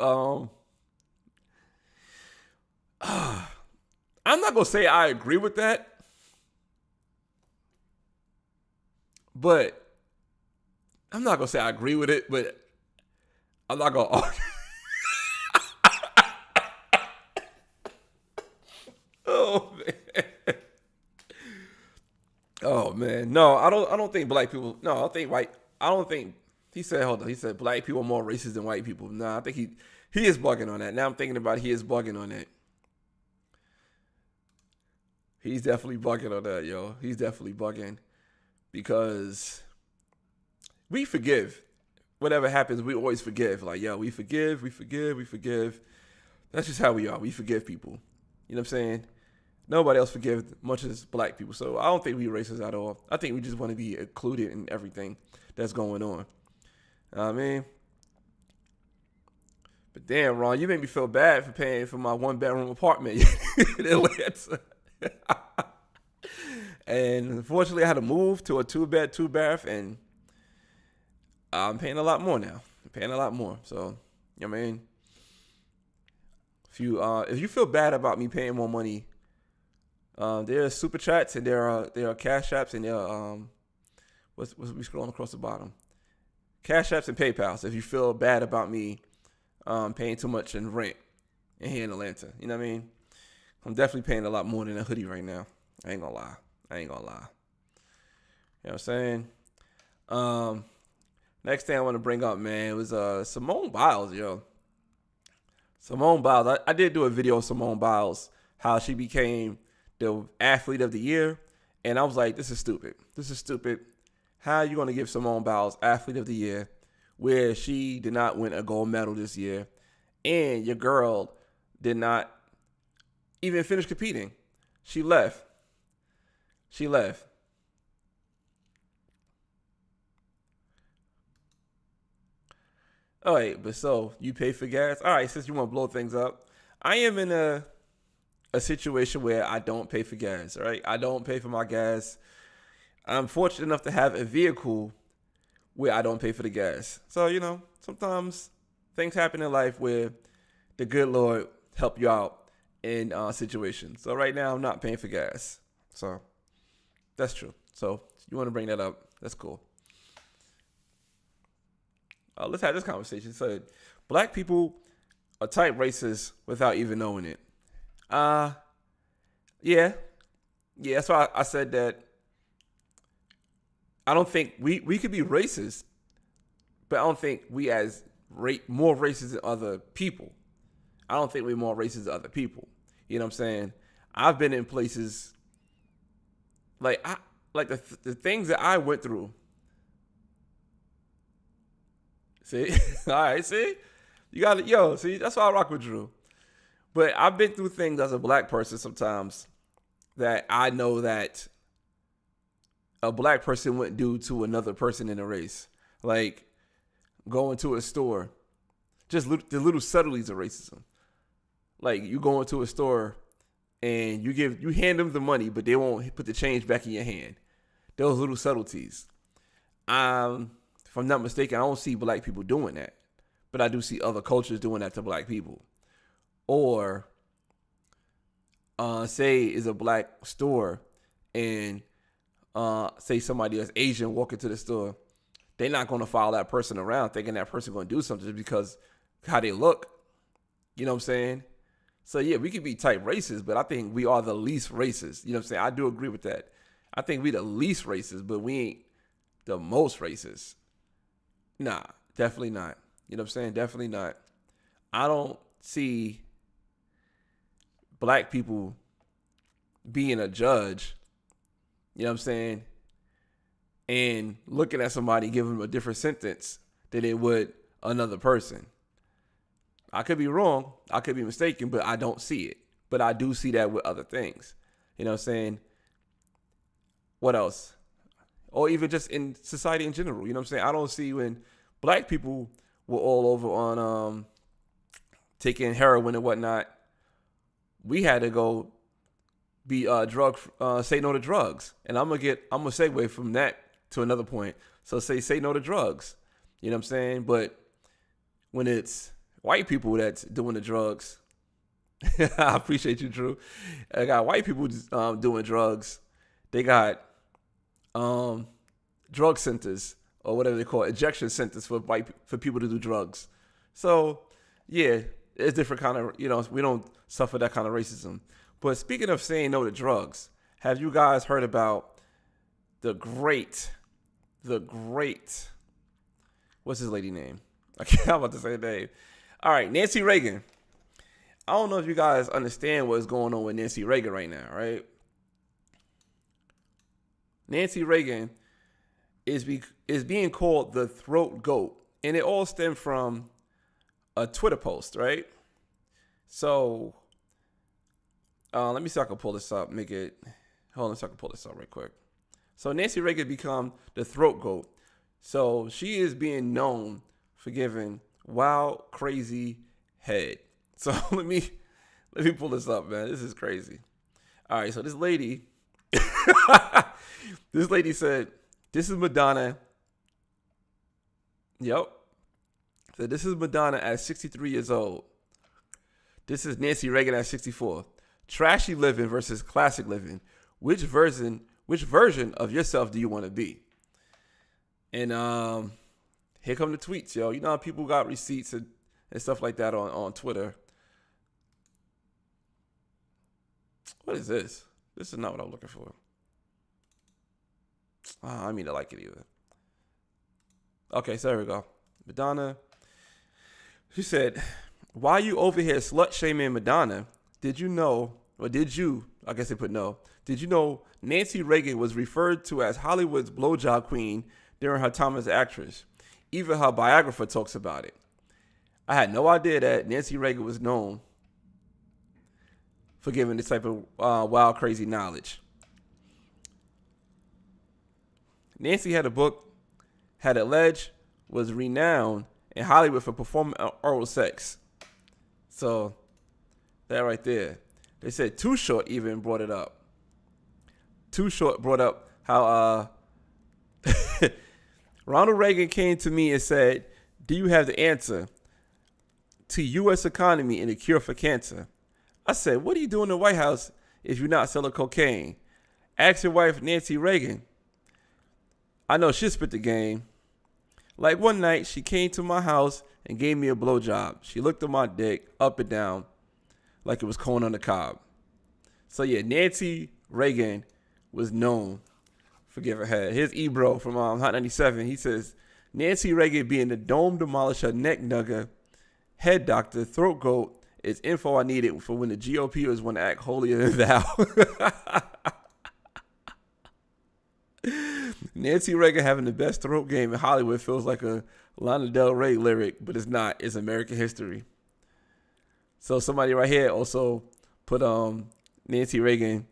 I'm not gonna say I agree with that, but I'm not gonna say I agree with it. But I'm not gonna argue. Oh man. No, I don't think black people. No, I think white. I don't think. He said, hold on. He said black people are more racist than white people. Nah, I think he is bugging on that. Now I'm thinking about it, he is bugging on that. He's definitely bugging on that, yo. He's definitely bugging because we forgive. Whatever happens, we always forgive. Like, yo, we forgive. That's just how we are. We forgive people. You know what I'm saying? Nobody else forgives much as black people. So I don't think we racist at all. I think we just want to be included in everything that's going on. I mean, Damn, Ron, you made me feel bad for paying for my 1-bedroom apartment in Atlanta. And unfortunately, I had to move to a 2-bed, 2-bath, and I'm paying a lot more now. I'm paying a lot more. So, you know what I mean? If you feel bad about me paying more money, there are super chats and there are cash apps and there are what's we scrolling across the bottom? Cash apps and PayPal. So if you feel bad about me paying too much in rent in here in Atlanta, you know what I mean? I'm definitely paying a lot more than a hoodie right now. I ain't gonna lie. You know what I'm saying? Next thing I want to bring up, man, was Simone Biles, yo. Simone Biles. I did do a video of Simone Biles, how she became the athlete of the year. And I was like, this is stupid. This is stupid. How are you going to give Simone Biles athlete of the year where she did not win a gold medal this year and your girl did not even finish competing? She left. All right, but so you pay for gas? All right, since you want to blow things up, I am in a situation where I don't pay for gas, all right? I don't pay for my gas. I'm fortunate enough to have a vehicle where I don't pay for the gas. So, you know, sometimes things happen in life where the good Lord help you out in situations. So right now I'm not paying for gas. So that's true. So you want to bring that up? That's cool. Let's have this conversation. So black people are type racist without even knowing it. Yeah, that's why I said that. I don't think we could be racist, but I don't think we as more racist than other people. I don't think we're more racist than other people. You know what I'm saying? I've been in places like the things that I went through. See, all right, see, you got it, see, that's why I rock with Drew. But I've been through things as a black person sometimes that I know that a black person wouldn't do to another person in a race. Like going to a store, just the little subtleties of racism. Like you go into a store and you hand them the money, but they won't put the change back in your hand. Those little subtleties. If I'm not mistaken, I don't see black people doing that, but I do see other cultures doing that to black people. Or say is a black store and say somebody that's Asian walk into the store, they're not going to follow that person around thinking that person going to do something just because how they look. You know what I'm saying? So yeah, we could be type racist, but I think we are the least racist. You know what I'm saying? I do agree with that. I think we the least racist, but we ain't the most racist. Nah, definitely not. You know what I'm saying? Definitely not. I don't see black people being a judge, you know what I'm saying, and looking at somebody, giving them a different sentence than they would another person. I could be wrong. I could be mistaken, but I don't see it. But I do see that with other things. You know what I'm saying? What else? Or even just in society in general. You know what I'm saying? I don't see when black people were all over on taking heroin and whatnot. We had to go be say no to drugs. And I'm gonna segue from that to another point. So say no to drugs. You know what I'm saying? But when it's white people that's doing the drugs, I appreciate you, Drew. I got white people doing drugs. They got drug centers or whatever they call it, injection centers for people to do drugs. So yeah, it's different kind of, you know, we don't suffer that kind of racism. But speaking of saying no to drugs, have you guys heard about the great, what's his lady name? I'm about to say the name. All right, Nancy Reagan. I don't know if you guys understand what's going on with Nancy Reagan right now, right? Nancy Reagan is being called the throat goat, and it all stemmed from a Twitter post, right? So, let me see if I can pull this up. Hold on, so I can pull this up right quick. So Nancy Reagan become the throat goat. So she is being known for giving wild, crazy, head. So let me pull this up, man. This is crazy. All right, so this lady, this lady said, "This is Madonna." Yep. So this is Madonna at 63 years old. This is Nancy Reagan at 64. Trashy living versus classic living. Which version of yourself do you want to be? And here come the tweets, yo. You know how people got receipts and stuff like that on Twitter. What is this? This is not what I'm looking for. I mean to like it either. Okay, so there we go. Madonna. She said, "Why you over here slut shaming Madonna? Did you know, or did you, I guess they put no, did you know Nancy Reagan was referred to as Hollywood's blowjob queen during her time as an actress? Even her biographer talks about it. I had no idea that Nancy Reagan was known for giving this type of wild, crazy knowledge. Nancy had alleged was renowned in Hollywood for performing oral sex." So that right there. They said Too Short even brought it up. Too Short brought up how Ronald Reagan came to me and said, "Do you have the answer to U.S. economy and the cure for cancer?" I said, "What are you doing in the White House if you're not selling cocaine? Ask your wife, Nancy Reagan. I know she spit the game. Like one night, she came to my house and gave me a blowjob. She looked at my dick up and down like it was corn on the cob." So yeah, Nancy Reagan was known for giving head. Here's Ebro from Hot 97. He says, "Nancy Reagan being the dome demolisher, neck nugger, head doctor, throat goat is info I needed for when the GOP was want to act holier than thou." Nancy Reagan having the best throat game in Hollywood feels like a Lana Del Rey lyric, but it's not. It's American history. So somebody right here also put Nancy Reagan,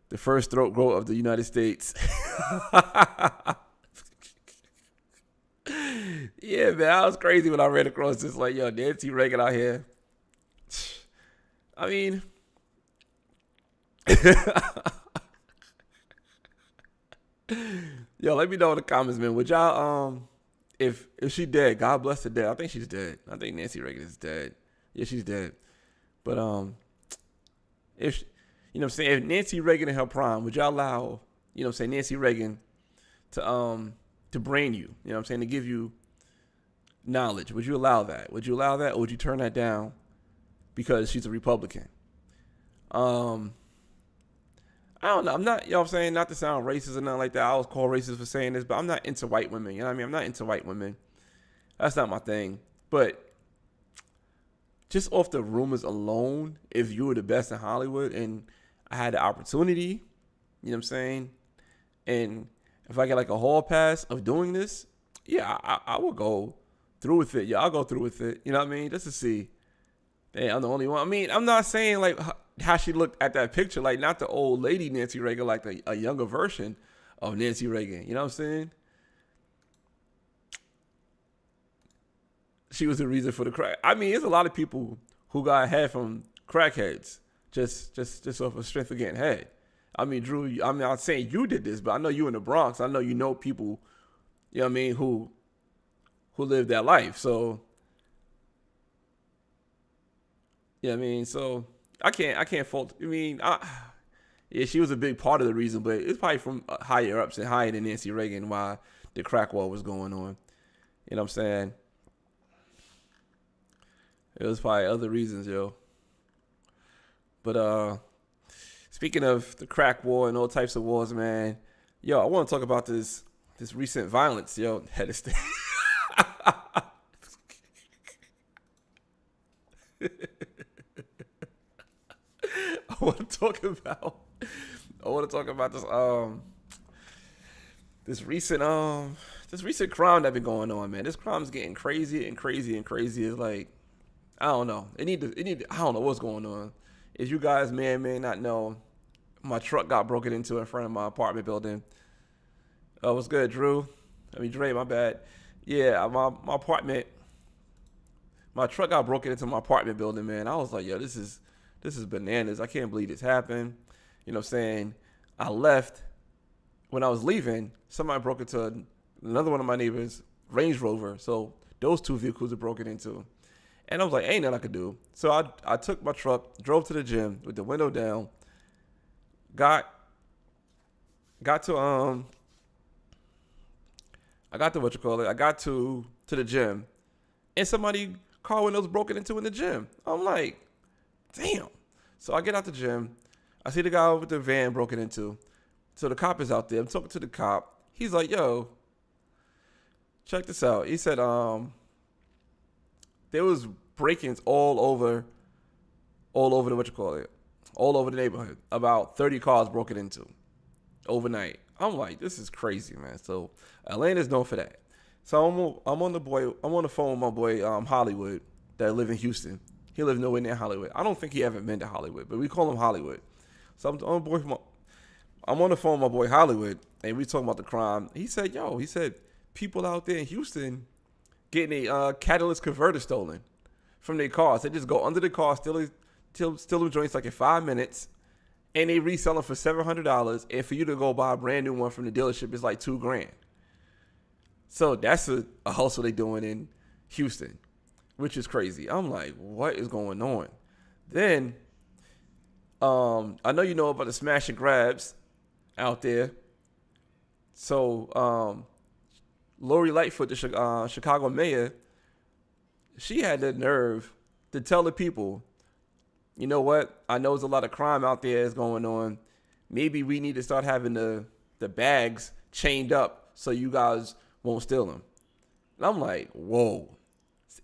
the first throat goat of the United States. Yeah, man, I was crazy when I read across this. Like, yo, Nancy Reagan out here. I mean, yo, let me know in the comments, man. Would y'all, if she dead, God bless her dead. I think she's dead. I think Nancy Reagan is dead. Yeah, she's dead. But if you know what I'm saying, if Nancy Reagan in her prime, would y'all allow, you know what I'm saying, Nancy Reagan to brain you, you know what I'm saying, to give you knowledge? Would you allow that? Would you allow that, or would you turn that down because she's a Republican? I don't know. I'm not, you know what I'm saying, not to sound racist or nothing like that. I was called racist for saying this, but I'm not into white women. You know what I mean? I'm not into white women. That's not my thing. But just off the rumors alone, if you were the best in Hollywood and I had the opportunity, you know what I'm saying, and if I get like a hall pass of doing this, yeah, I will go through with it. Yeah, I'll go through with it. You know what I mean? Just to see. Damn, I'm the only one. I mean, I'm not saying like how she looked at that picture, like not the old lady Nancy Reagan, like a younger version of Nancy Reagan. You know what I'm saying? She was the reason for the crack. I mean, there's a lot of people who got head from crackheads just off of strength of getting head. I mean, Drew, I'm not saying you did this, but I know you in the Bronx. I know you know people, you know what I mean, who lived that life. So, yeah, I mean, so I can't fault. I mean, yeah, she was a big part of the reason, but it's probably from higher ups and higher than Nancy Reagan why the crack war was going on. You know what I'm saying? It was probably other reasons, yo. But speaking of the crack war and all types of wars, man, yo, I want to talk about this recent violence, yo. Head of state. I want to talk about this recent crime that been going on, man. This crime's getting crazier and crazier and crazier. It's like, I don't know. I don't know what's going on. As you guys may not know, my truck got broken into in front of my apartment building. What's good, Drew? I mean, Dre, my bad. Yeah, my apartment My truck got broken into my apartment building, man. I was like, yo, this is bananas. I can't believe this happened. You know what I'm saying? I left. When I was leaving, somebody broke into another one of my neighbors' Range Rover. So those two vehicles were broken into. And I was like, ain't nothing I could do. So I took my truck, drove to the gym with the window down, got to the gym, and somebody car windows broken into in the gym. I'm like, damn. So I get out the gym. I see the guy with the van broken into. So the cop is out there. I'm talking to the cop. He's like, yo, check this out. He said, there was break-ins all over the neighborhood. About 30 cars broken into overnight. I'm like, this is crazy, man. So Atlanta's known for that. So I'm on the phone with my boy Hollywood that live in Houston. He lives nowhere near Hollywood. I don't think he ever been to Hollywood, but we call him Hollywood. So I'm on the phone with my boy Hollywood, and we talking about the crime. He said, people out there in Houston getting a catalyst converter stolen from their cars. They just go under the car, steal them joints like in 5 minutes, and they resell them for $700. And for you to go buy a brand new one from the dealership, it's like $2,000. So that's a hustle they doing in Houston, which is crazy. I'm like, what is going on? Then I know you know about the smash and grabs out there. So Lori Lightfoot, the Chicago mayor, she had the nerve to tell the people, you know what? I know there's a lot of crime out there is going on. Maybe we need to start having the bags chained up so you guys won't steal them. And I'm like, whoa.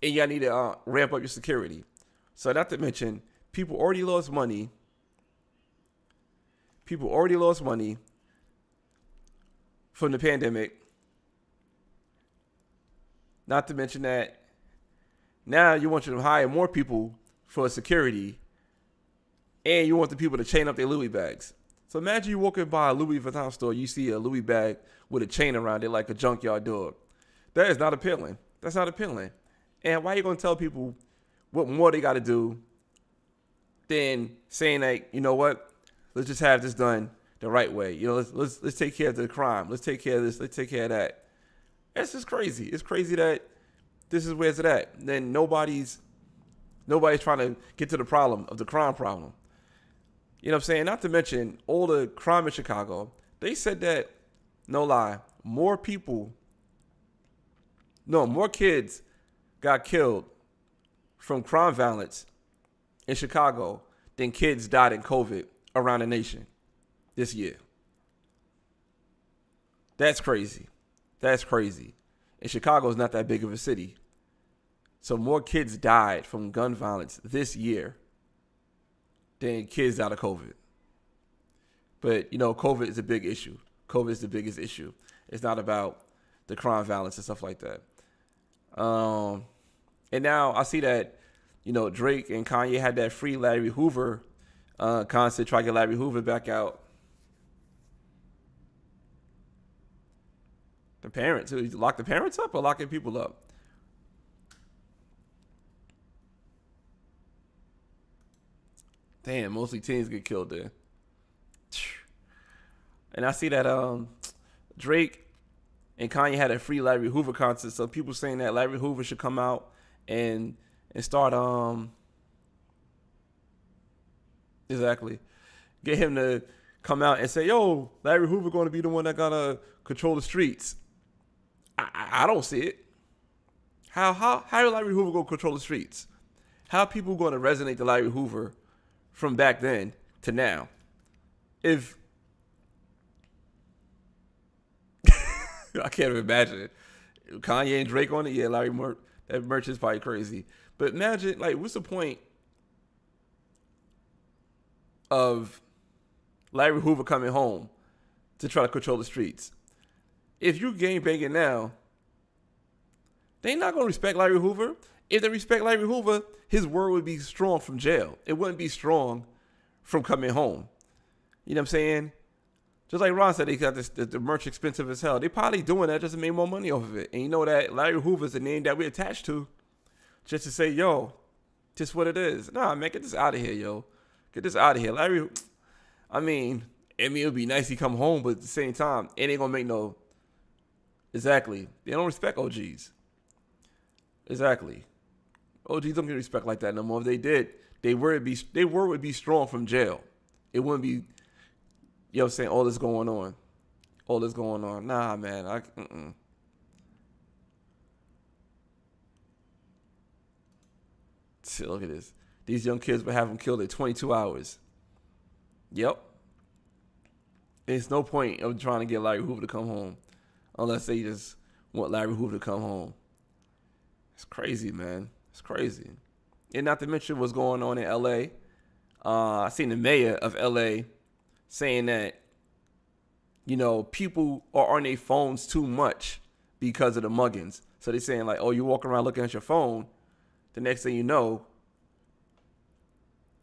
And y'all need to ramp up your security. So not to mention, people already lost money. From the pandemic. Not to mention that now you want you to hire more people for security, and you want the people to chain up their Louis bags. So imagine you walking by a Louis Vuitton store, you see a Louis bag with a chain around it like a junkyard dog. That is not appealing. That's not appealing. And why are you going to tell people what more they got to do than saying like, you know what, let's just have this done the right way. You know, let's take care of the crime. Let's take care of this. Let's take care of that. That's just crazy. It's crazy that this is where it's at. Then nobody's trying to get to the problem of the crime problem. You know what I'm saying? Not to mention all the crime in Chicago. They said that, no lie, more kids got killed from crime violence in Chicago than kids died in COVID around the nation this year. That's crazy. That's crazy. And Chicago is not that big of a city. So more kids died from gun violence this year than kids died of COVID. But, you know, COVID is a big issue. COVID is the biggest issue. It's not about the crime violence and stuff like that. And now I see that, you know, Drake and Kanye had that free Larry Hoover concert, try to get Larry Hoover back out. The parents, who lock the parents up or locking people up? Damn, mostly teens get killed there. And I see that Drake and Kanye had a free Larry Hoover concert. So people saying that Larry Hoover should come out and start get him to come out and say, yo, Larry Hoover going to be the one that gotta control the streets. I don't see it. How Larry Hoover going to control the streets? How are people going to resonate to Larry Hoover from back then to now? If I can't even imagine it. Kanye and Drake on it, yeah, that merch is probably crazy. But imagine, like, what's the point of Larry Hoover coming home to try to control the streets? If you gang banging now, they not going to respect Larry Hoover. If they respect Larry Hoover, his word would be strong from jail. It wouldn't be strong from coming home. You know what I'm saying? Just like Ron said, they got the merch expensive as hell. They probably doing that just to make more money off of it. And you know that Larry Hoover is the name that we attach to just to say, yo, just what it is. Nah, man, get this out of here, yo. Get this out of here. Larry, I mean, it would be nice he come home, but at the same time, it ain't gonna make no. Exactly. They don't respect OGs. Exactly. OGs don't get respect like that no more. If they did, they would be strong from jail. It wouldn't be, you know what I'm saying, all this going on. All this going on. Nah, man. Look at this. These young kids would have them killed in 22 hours. Yep. There's no point of trying to get Larry Hoover to come home unless they just want Larry Hoover to come home. It's crazy, man. It's crazy. And not to mention what's going on in L.A. I seen the mayor of L.A. saying that, you know, people are on their phones too much because of the muggings. So they're saying like, oh, you walk around looking at your phone. The next thing you know,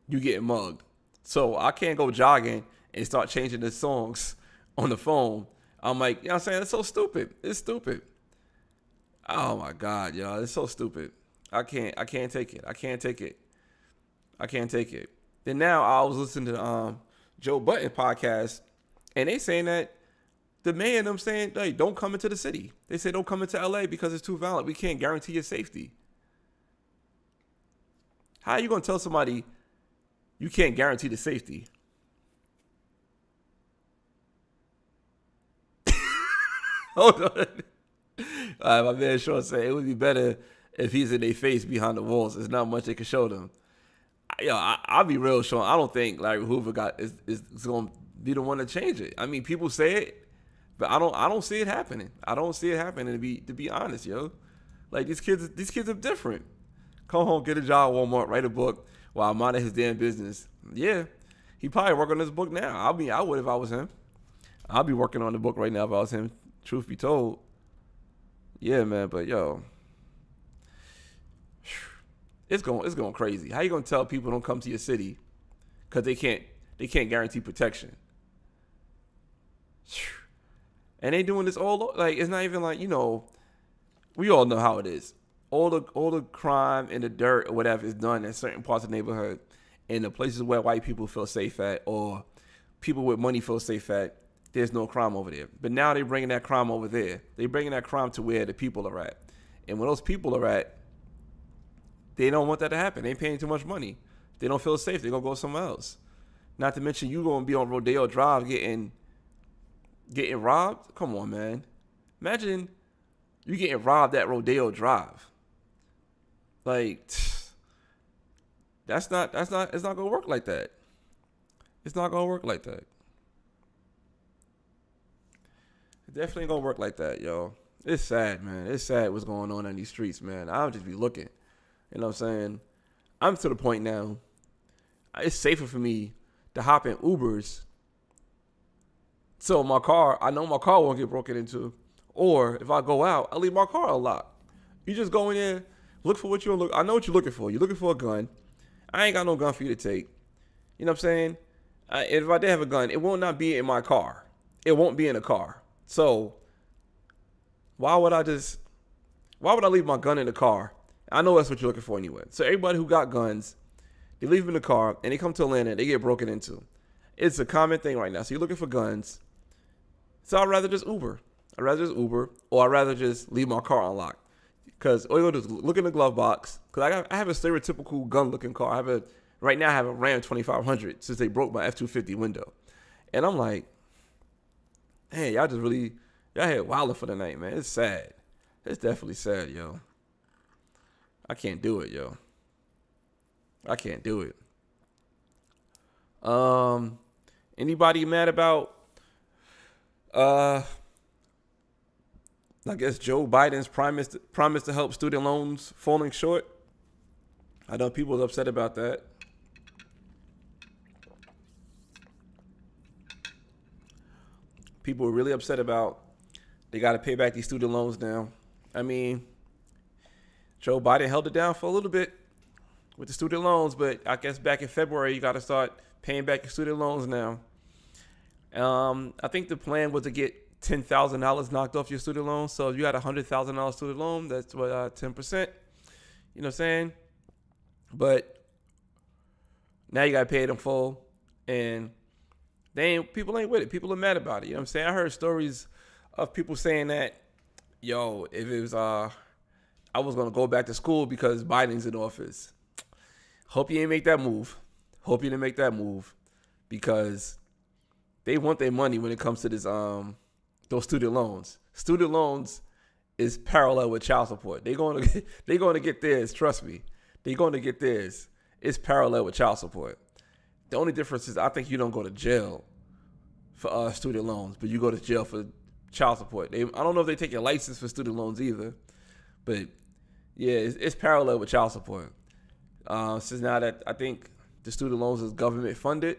you getting mugged. So I can't go jogging and start changing the songs on the phone. I'm like, you know what I'm saying? It's so stupid. It's stupid. Oh my God, y'all. It's so stupid. I can't take it. I can't take it. Then now I was listening to Joe Budden podcast, and they saying that the mayor and them saying, hey, don't come into the city. They say don't come into LA because it's too violent. We can't guarantee your safety. How are you going to tell somebody you can't guarantee the safety? Hold on. My man Sean said it would be better if he's in their face behind the walls. There's not much they can show them. I'll be real, Sean. I don't think Larry Hoover is going to be the one to change it. I mean, people say it, but I don't see it happening. I don't see it happening, to be honest, yo. Like, these kids are different. Come home, get a job at Walmart, write a book while I'm out of his damn business. Yeah, he probably working on this book now. I would if I was him. I'll be working on the book right now if I was him, truth be told. Yeah, man, but yo, it's going crazy. How you gonna tell people don't come to your city because they can't guarantee protection? And they doing this all like it's not even like, you know, we all know how it is. All the crime and the dirt or whatever is done in certain parts of the neighborhood, and the places where white people feel safe at or people with money feel safe at, there's no crime over there. But now they're bringing that crime over there. They're bringing that crime to where the people are at. And where those people are at, they don't want that to happen. They ain't paying too much money. They don't feel safe. They're going to go somewhere else. Not to mention you going to be on Rodeo Drive getting robbed. Come on, man. Imagine you getting robbed at Rodeo Drive. Like, it's not going to work like that. It's not going to work like that. It definitely ain't going to work like that, yo. It's sad, man. It's sad what's going on in these streets, man. I'll just be looking. You know what I'm saying? I'm to the point now, it's safer for me to hop in Ubers. So I know my car won't get broken into. Or if I go out, I leave my car unlocked. You just go in there, look for what I know what you're looking for. You're looking for a gun. I ain't got no gun for you to take. You know what I'm saying? If I did have a gun, it will not be in my car. It won't be in a car. So why would I leave my gun in the car? I know that's what you're looking for anyway. So everybody who got guns, they leave them in the car and they come to Atlanta and they get broken into. It's a common thing right now. So you're looking for guns. So I'd rather just Uber. Or I'd rather just leave my car unlocked. Because all you gotta do is look in the glove box. Because I have a stereotypical gun-looking car. Right now I have a Ram 2500 since they broke my F-250 window. And I'm like, hey, y'all had wilding for the night, man. It's sad. It's definitely sad, yo. I can't do it, yo. I can't do it. Anybody mad about I guess Joe Biden's promise to help student loans falling short? I know people are upset about that. People are really upset about they got to pay back these student loans now. I mean, Joe Biden held it down for a little bit with the student loans, but I guess back in February, you got to start paying back your student loans now. I think the plan was to get $10,000 knocked off your student loan. So if you had a $100,000 student loan, that's what 10%. You know what I'm saying? But now you gotta pay them full, and people ain't with it. People are mad about it. You know what I'm saying? I heard stories of people saying that, yo, if it was I was gonna go back to school because Biden's in office. Hope you didn't make that move. Hope you didn't make that move, because they want their money when it comes to this those student loans. Student loans is parallel with child support. They're going to get theirs. Trust me, they're going to get theirs. It's parallel with child support. The only difference is I think you don't go to jail for student loans, but you go to jail for child support. I don't know if they take your license for student loans either, but yeah, it's parallel with child support. Since now that I think the student loans is government funded,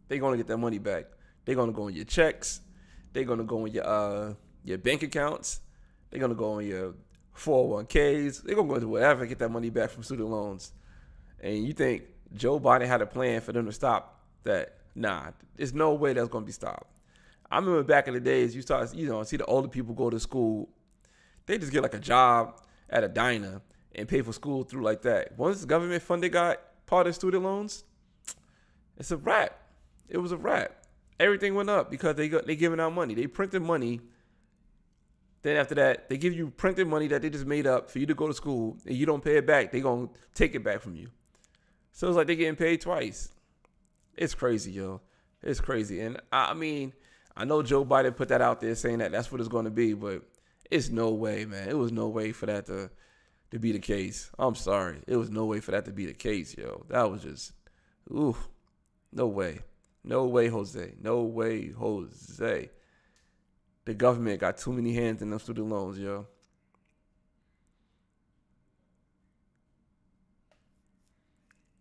they're going to get that money back. They're going to go on your checks. They're going to go on your bank accounts. They're going to go on your 401ks. They're going to go into whatever to get that money back from student loans. And you think Joe Biden had a plan for them to stop that? Nah, there's no way that's going to be stopped. I remember back in the days, you see the older people go to school. They just get like a job at a diner and pay for school through like that. Once the government funded got part of student loans, it's a wrap. It was a wrap. Everything went up because they giving out money. They printed money. Then after that, they give you printed money that they just made up for you to go to school, and you don't pay it back. They gonna take it back from you. So it's like they getting paid twice. It's crazy, yo. It's crazy. And I mean, I know Joe Biden put that out there saying that that's what it's going to be, but it's no way, man. It was no way for that to be the case. I'm sorry. It was no way for that to be the case, yo. That was just, ooh, no way. No way, Jose. No way, Jose. The government got too many hands in them student loans, yo.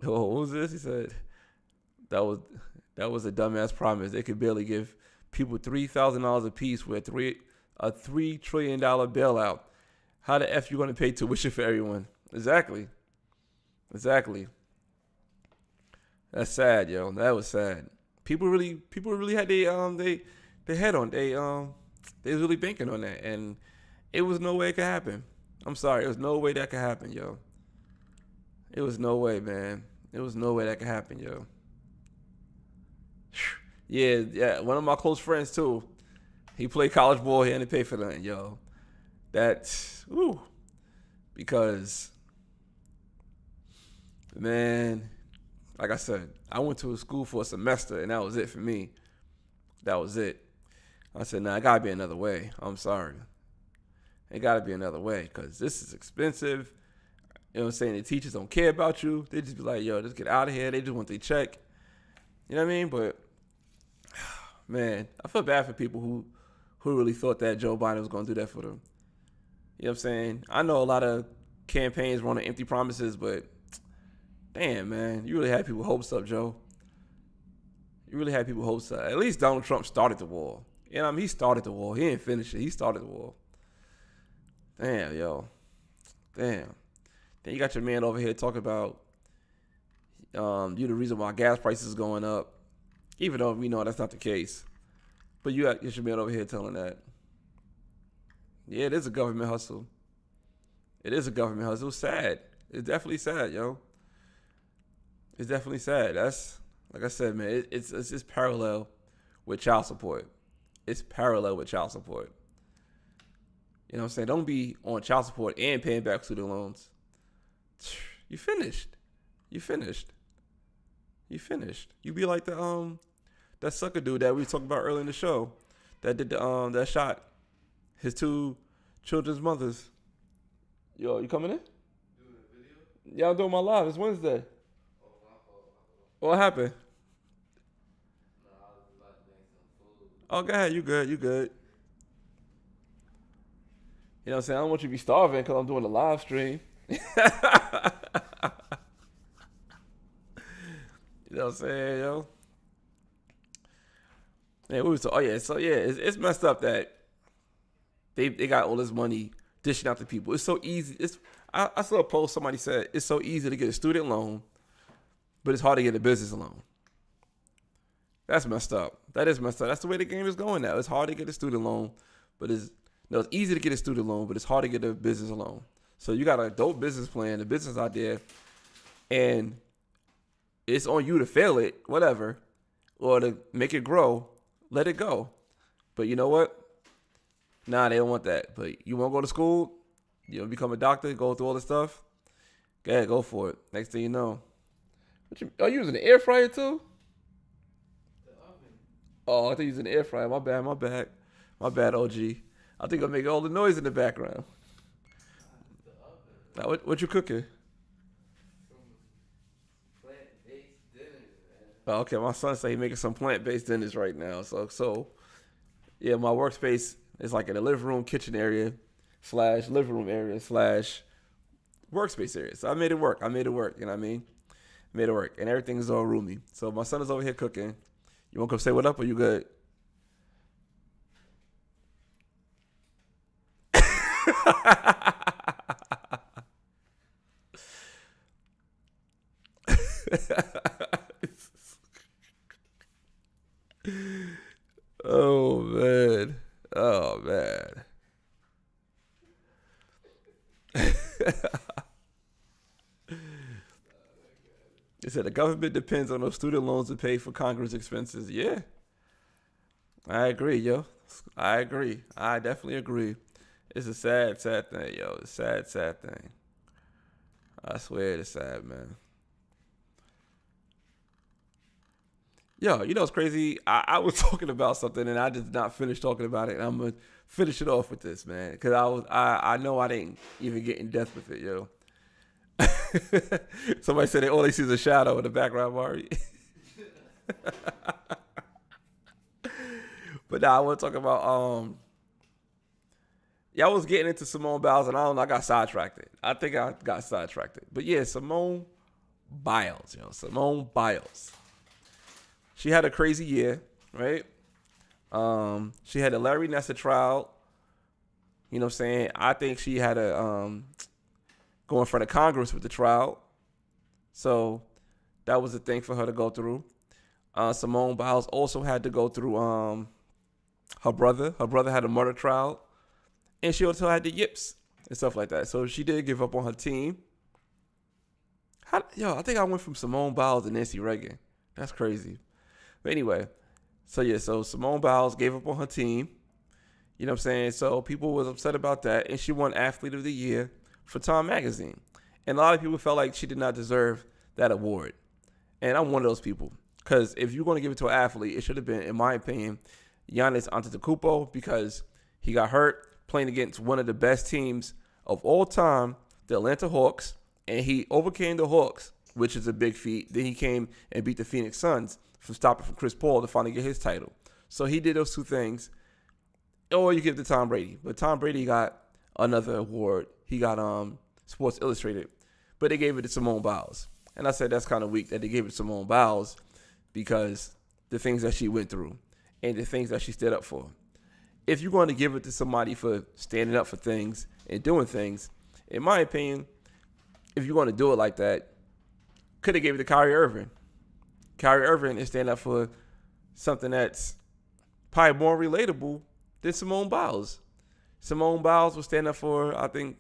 Oh, what was this? He said that was a dumbass promise. They could barely give people $3,000 a piece with a $3 trillion bailout. How the F you going to pay tuition for everyone? Exactly. That's sad, yo. That was sad. People really had their head on. They was really banking on that, and it was no way it could happen. I'm sorry, it was no way that could happen, yo. It was no way, man. It was no way that could happen, yo. Yeah. One of my close friends too. He played college ball. He had to pay for that, yo. Because, man, like I said, I went to a school for a semester, and that was it for me. That was it. I said, nah, it gotta be another way. I'm sorry. It gotta be another way, because this is expensive. You know what I'm saying? The teachers don't care about you. They just be like, yo, just get out of here. They just want their check. You know what I mean? But, man, I feel bad for people who really thought that Joe Biden was going to do that for them. You know what I'm saying? I know a lot of campaigns run on empty promises, but damn, man, you really had people hopes up, Joe. You really had people hopes up. At least Donald Trump started the war. You know what I mean? He started the war. He didn't finish it. He started the war. Damn, yo. Damn. Then you got your man over here talking about you the reason why gas prices is going up, even though we know that's not the case. But you got your man over here telling that. Yeah, it is a government hustle. It is a government hustle. It's sad. It's definitely sad, yo. It's definitely sad. That's, like I said, man, it's just parallel with child support. It's parallel with child support. You know what I'm saying? Don't be on child support and paying back student loans. You finished. You be like that sucker dude that we were talking about earlier in the show that did that shot his 2 children's mothers. Yo, you coming in? Doing a video? Yeah, I'm doing my live. It's Wednesday. Oh, my fault. What happened? No, I was about to make some food. Oh, go ahead. You good. You know what I'm saying? I don't want you to be starving because I'm doing a live stream. You know what I'm saying, yo? Yeah, it's messed up that they got all this money dishing out to people. It's so easy. I saw a post, somebody said it's so easy to get a student loan, but it's hard to get a business loan. That's messed up. That is messed up. That's the way the game is going now. It's hard to get a student loan, but it's easy to get a student loan, but it's hard to get a business loan. So you got a dope business plan, a business idea, and it's on you to fail it, whatever, or to make it grow. Let it go. But you know what? Nah, they don't want that. But you want to go to school, become a doctor, go through all this stuff. Go ahead, go for it. Next thing you know. Are you using an air fryer too? Oh, I think you're using an air fryer. My bad, OG. I think I'm making all the noise in the background. Now, what you cooking? Oh, okay, my son said he's making some plant-based dinners right now. So, yeah, my workspace is like in the living room, kitchen area, / living room area / workspace area. So I made it work. You know what I mean? Made it work. And everything is all roomy. So my son is over here cooking. You want to come say what up, or you good? Oh man. They said the government depends on those student loans to pay for Congress expenses. Yeah. I agree, yo. I agree. I definitely agree. It's a sad thing, yo. It's a sad thing. I swear it's sad, man. Yo, you know what's crazy? I was talking about something and I did not finish talking about it. And I'm going to finish it off with this, man. Because I know I didn't even get in depth with it, yo. Somebody said they only see a shadow in the background, Mari. But now I want to talk about I was getting into Simone Biles and I don't know, I got sidetracked. I think I got sidetracked. But yeah, Simone Biles, Simone Biles. She had a crazy year, right? She had a Larry Nassar trial. You know what I'm saying? I think she had a go in front of Congress with the trial. So that was a thing for her to go through. Simone Biles also had to go through her brother. Her brother had a murder trial. And she also had the yips and stuff like that. So she did give up on her team. I think I went from Simone Biles to Nancy Reagan. That's crazy. But anyway, so Simone Biles gave up on her team. You know what I'm saying? So people was upset about that. And she won Athlete of the Year for Time Magazine. And a lot of people felt like she did not deserve that award. And I'm one of those people. Because if you're going to give it to an athlete, it should have been, in my opinion, Giannis Antetokounmpo, because he got hurt playing against one of the best teams of all time, the Atlanta Hawks. And he overcame the Hawks, which is a big feat. Then he came and beat the Phoenix Suns from stopping from Chris Paul to finally get his title. So he did those two things. Or you give it to Tom Brady. But Tom Brady got another award. He got Sports Illustrated. But they gave it to Simone Biles. And I said that's kind of weak that they gave it to Simone Biles because the things that she went through and the things that she stood up for. If you're going to give it to somebody for standing up for things and doing things, in my opinion, if you're going to do it like that, could have gave it to Kyrie Irving. Kyrie Irving is standing up for something that's probably more relatable than Simone Biles. Simone Biles was standing up for, I think,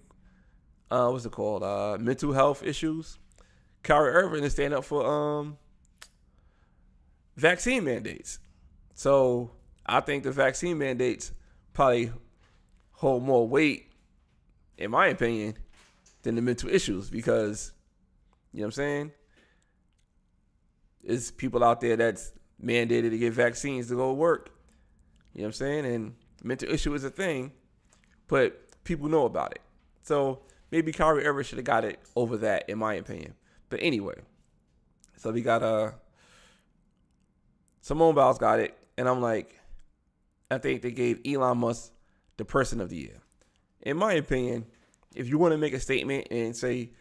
what's it called? Mental health issues. Kyrie Irving is standing up for vaccine mandates. So I think the vaccine mandates probably hold more weight, in my opinion, than the mental issues because, you know what I'm saying? It's people out there that's mandated to get vaccines to go to work. You know what I'm saying? And mental issue is a thing, but people know about it. So maybe Kyrie Irving should have got it over that, in my opinion. But anyway, so we got Simone Biles got it, and I'm like, I think they gave Elon Musk the Person of the Year. In my opinion, if you want to make a statement and say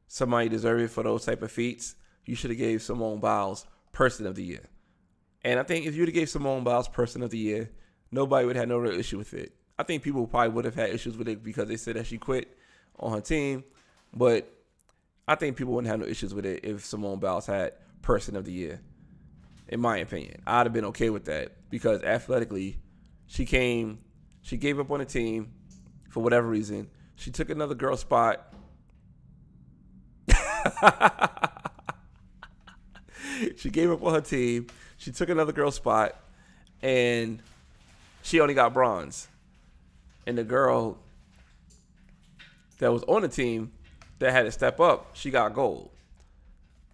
somebody deserves it for those type of feats, you should have gave Simone Biles Person of the Year. And I think if you would have gave Simone Biles Person of the Year, nobody would have no real issue with it. I think people probably would have had issues with it because they said that she quit on her team, but I think people wouldn't have no issues with it if Simone Biles had Person of the Year. In my opinion, I'd have been okay with that because athletically, she gave up on the team for whatever reason. She took another girl's spot She gave up on her team. She took another girl's spot, and she only got bronze. And the girl that was on the team that had to step up, she got gold.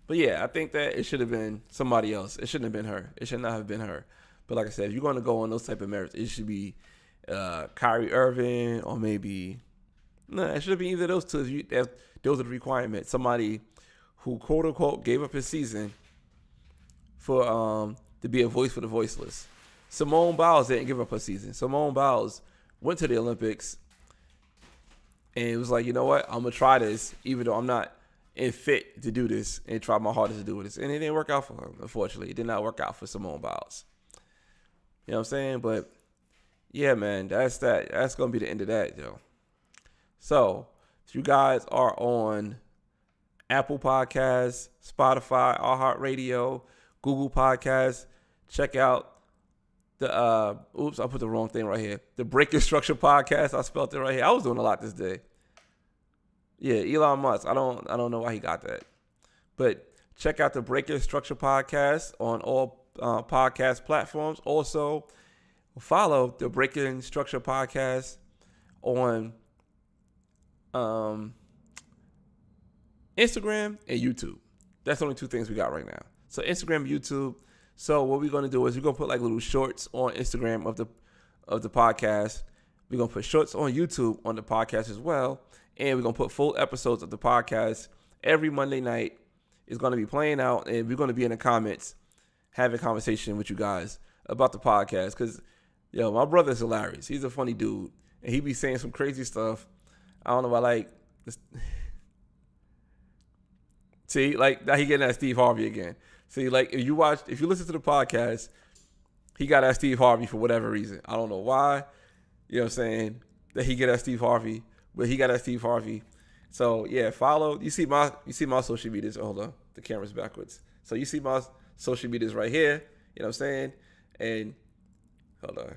But yeah, I think that it should have been somebody else. It shouldn't have been her. It should not have been her. But like I said, if you're going to go on those type of merits, it should be Kyrie Irving or maybe it should have been either of those two. If those are the requirements. Somebody who quote unquote gave up his season for to be a voice for the voiceless. Simone Biles didn't give up her season. Simone Biles went to the Olympics and it was like, you know what? I'm gonna try this, even though I'm not in fit to do this, and try my hardest to do this. And it didn't work out for her, unfortunately. It did not work out for Simone Biles. You know what I'm saying? But yeah, man, that's that. That's gonna be the end of that, yo. So if you guys are on Apple Podcasts, Spotify, iHeartRadio, Google Podcasts, check out the I put the wrong thing right here. The Breaking Structure Podcast. I spelled it right here. I was doing a lot this day. Yeah, Elon Musk. I don't know why he got that. But check out the Breaking Structure Podcast on all podcast platforms. Also, follow the Breaking Structure Podcast on Instagram and YouTube. That's the only two things we got right now. So Instagram and YouTube. So what we're gonna do is we're gonna put like little shorts on Instagram of the podcast. We're gonna put shorts on YouTube on the podcast as well. And we're gonna put full episodes of the podcast every Monday night. It's gonna be playing out, and we're gonna be in the comments having a conversation with you guys about the podcast. Cause my brother's hilarious. He's a funny dude, and he be saying some crazy stuff. I don't know about like this. See, like now he getting at Steve Harvey again. See, like if you listen to the podcast, he got at Steve Harvey for whatever reason. I don't know why. You know what I'm saying? That he get at Steve Harvey, but he got at Steve Harvey. So yeah, follow. You see my social medias. Hold on, the camera's backwards. So you see my social medias right here. You know what I'm saying? And hold on.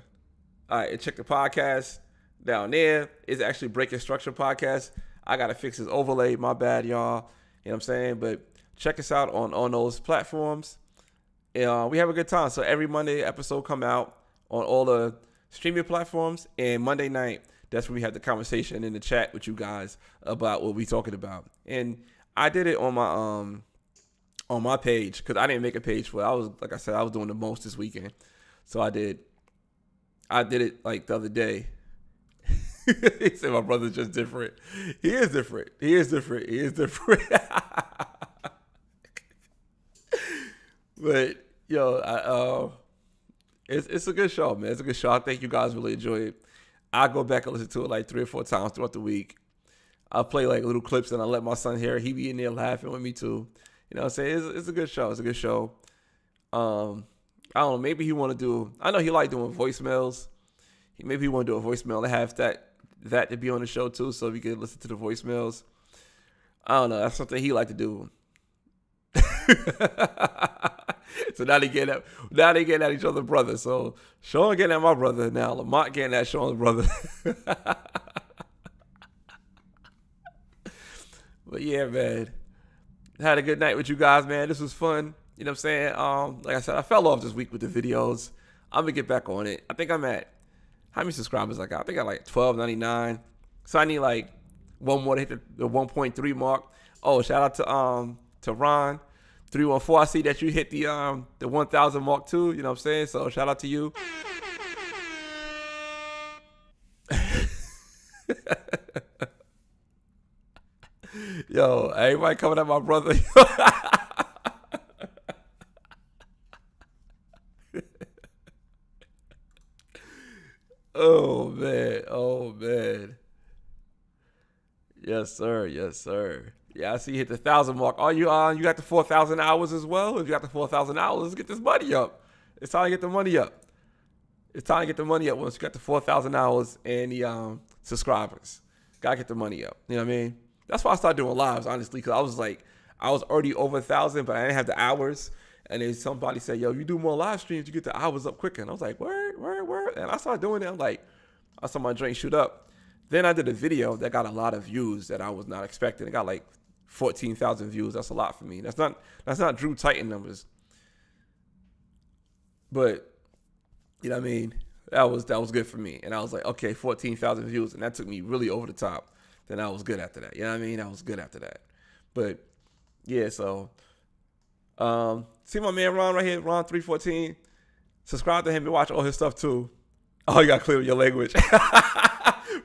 All right, and check the podcast down there. It's actually Breaking Structure Podcast. I gotta fix this overlay. My bad, y'all. You know what I'm saying? But check us out on those platforms. And we have a good time. So every Monday episode come out on all the streaming platforms. And Monday night, that's when we have the conversation in the chat with you guys about what we talking about. And I did it on my page because I didn't make a page for it. I was, like I said, I was doing the most this weekend. So I did it like the other day. He said my brother's just different. He is different. But it's a good show, man. It's a good show. I think you guys really enjoy it. I go back and listen to it like 3 or 4 times throughout the week. I play like little clips and I let my son hear it. He be in there laughing with me too. You know what I'm saying? It's a good show. It's a good show. I don't know. Maybe he want to do. I know he like doing voicemails. Maybe he want to do a voicemail and have that to be on the show too, so we can listen to the voicemails. I don't know. That's something he like to do. So now they getting at each other's brother. So Sean getting at my brother now. Lamont getting at Sean's brother. But yeah, man. Had a good night with you guys, man. This was fun. You know what I'm saying? Like I said, I fell off this week with the videos. I'm gonna get back on it. I think I'm at how many subscribers I got? I think I got like 1299. So I need like one more to hit the 1.3 mark. Oh, shout out to Ron 314. I see that you hit the 1,000 mark too. You know what I'm saying? So shout out to you. Yo, everybody coming at my brother. Oh man. Yes, sir. Yeah, I see you hit the 1,000 mark. Oh, you got the 4,000 hours as well? If you got the 4,000 hours, let's get this money up. It's time to get the money up. Once you got the 4,000 hours and the subscribers. Gotta get the money up. You know what I mean? That's why I started doing lives, honestly, because I was already over 1,000, but I didn't have the hours. And then somebody said, yo, you do more live streams, you get the hours up quicker. And I was like, word. And I started doing it. I saw my drink shoot up. Then I did a video that got a lot of views that I was not expecting. It got like 14,000 views. That's a lot for me. That's not Drew Titan numbers. But you know what I mean? That was good for me. And I was like, okay, 14,000 views, and that took me really over the top. Then I was good after that. You know what I mean? I was good after that. But yeah, so see my man Ron right here, Ron314. Subscribe to him and watch all his stuff too. Oh, you gotta clear your language.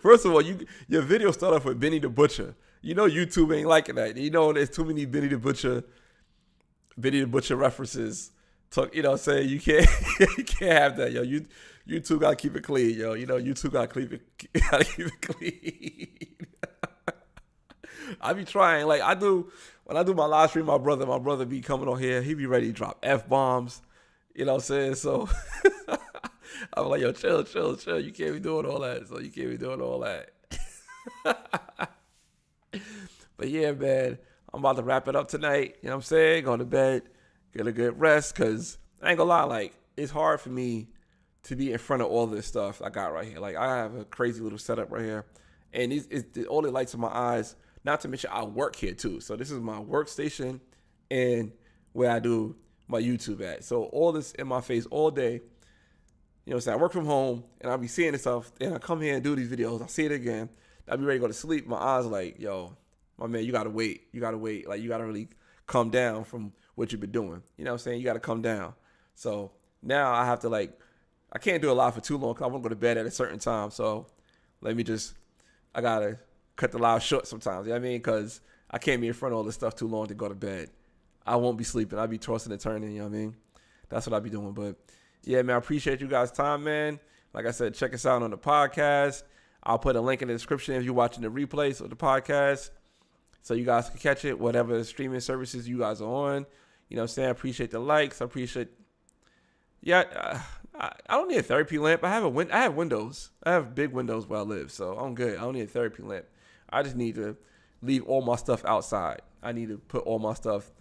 First of all, your video started off with Benny the Butcher. You know YouTube ain't liking that. You know there's too many Benny the Butcher references. You know what I'm saying? You can't have that, yo. YouTube gotta keep it clean, yo. You know, YouTube gotta keep it clean. I be trying, like when I do my live stream, my brother be coming on here, he be ready to drop F-bombs. You know what I'm saying? So I'm like, yo, chill. You can't be doing all that. So you can't be doing all that. But yeah, man, I'm about to wrap it up tonight. You know what I'm saying? Go to bed, get a good rest, because I ain't gonna lie, like, it's hard for me to be in front of all this stuff I got right here. Like, I have a crazy little setup right here. And it's all the lights in my eyes. Not to mention, I work here too. So this is my workstation and where I do my YouTube at. So all this in my face all day. You know what I'm saying? I work from home and I'll be seeing this stuff. And I come here and do these videos. I see it again. I'll be ready to go to sleep. My eyes are like, yo, my man, you got to wait. Like, you got to really come down from what you've been doing. You know what I'm saying? You got to come down. So now I have to, like, I can't do a lot for too long because I want to go to bed at a certain time. So I got to cut the live short sometimes. You know what I mean? Because I can't be in front of all this stuff too long to go to bed. I won't be sleeping. I'll be tossing and turning. You know what I mean? That's what I'll be doing. But yeah, man, I appreciate you guys' time, man. Like I said, check us out on the podcast. I'll put a link in the description if you're watching the replays of the podcast, so you guys can catch it, whatever streaming services you guys are on. You know what I'm saying? I appreciate the likes. I appreciate. Yeah, I don't need a therapy lamp. I have windows. I have big windows where I live, so I'm good. I don't need a therapy lamp. I just need to leave all my stuff outside. I need to put all my stuff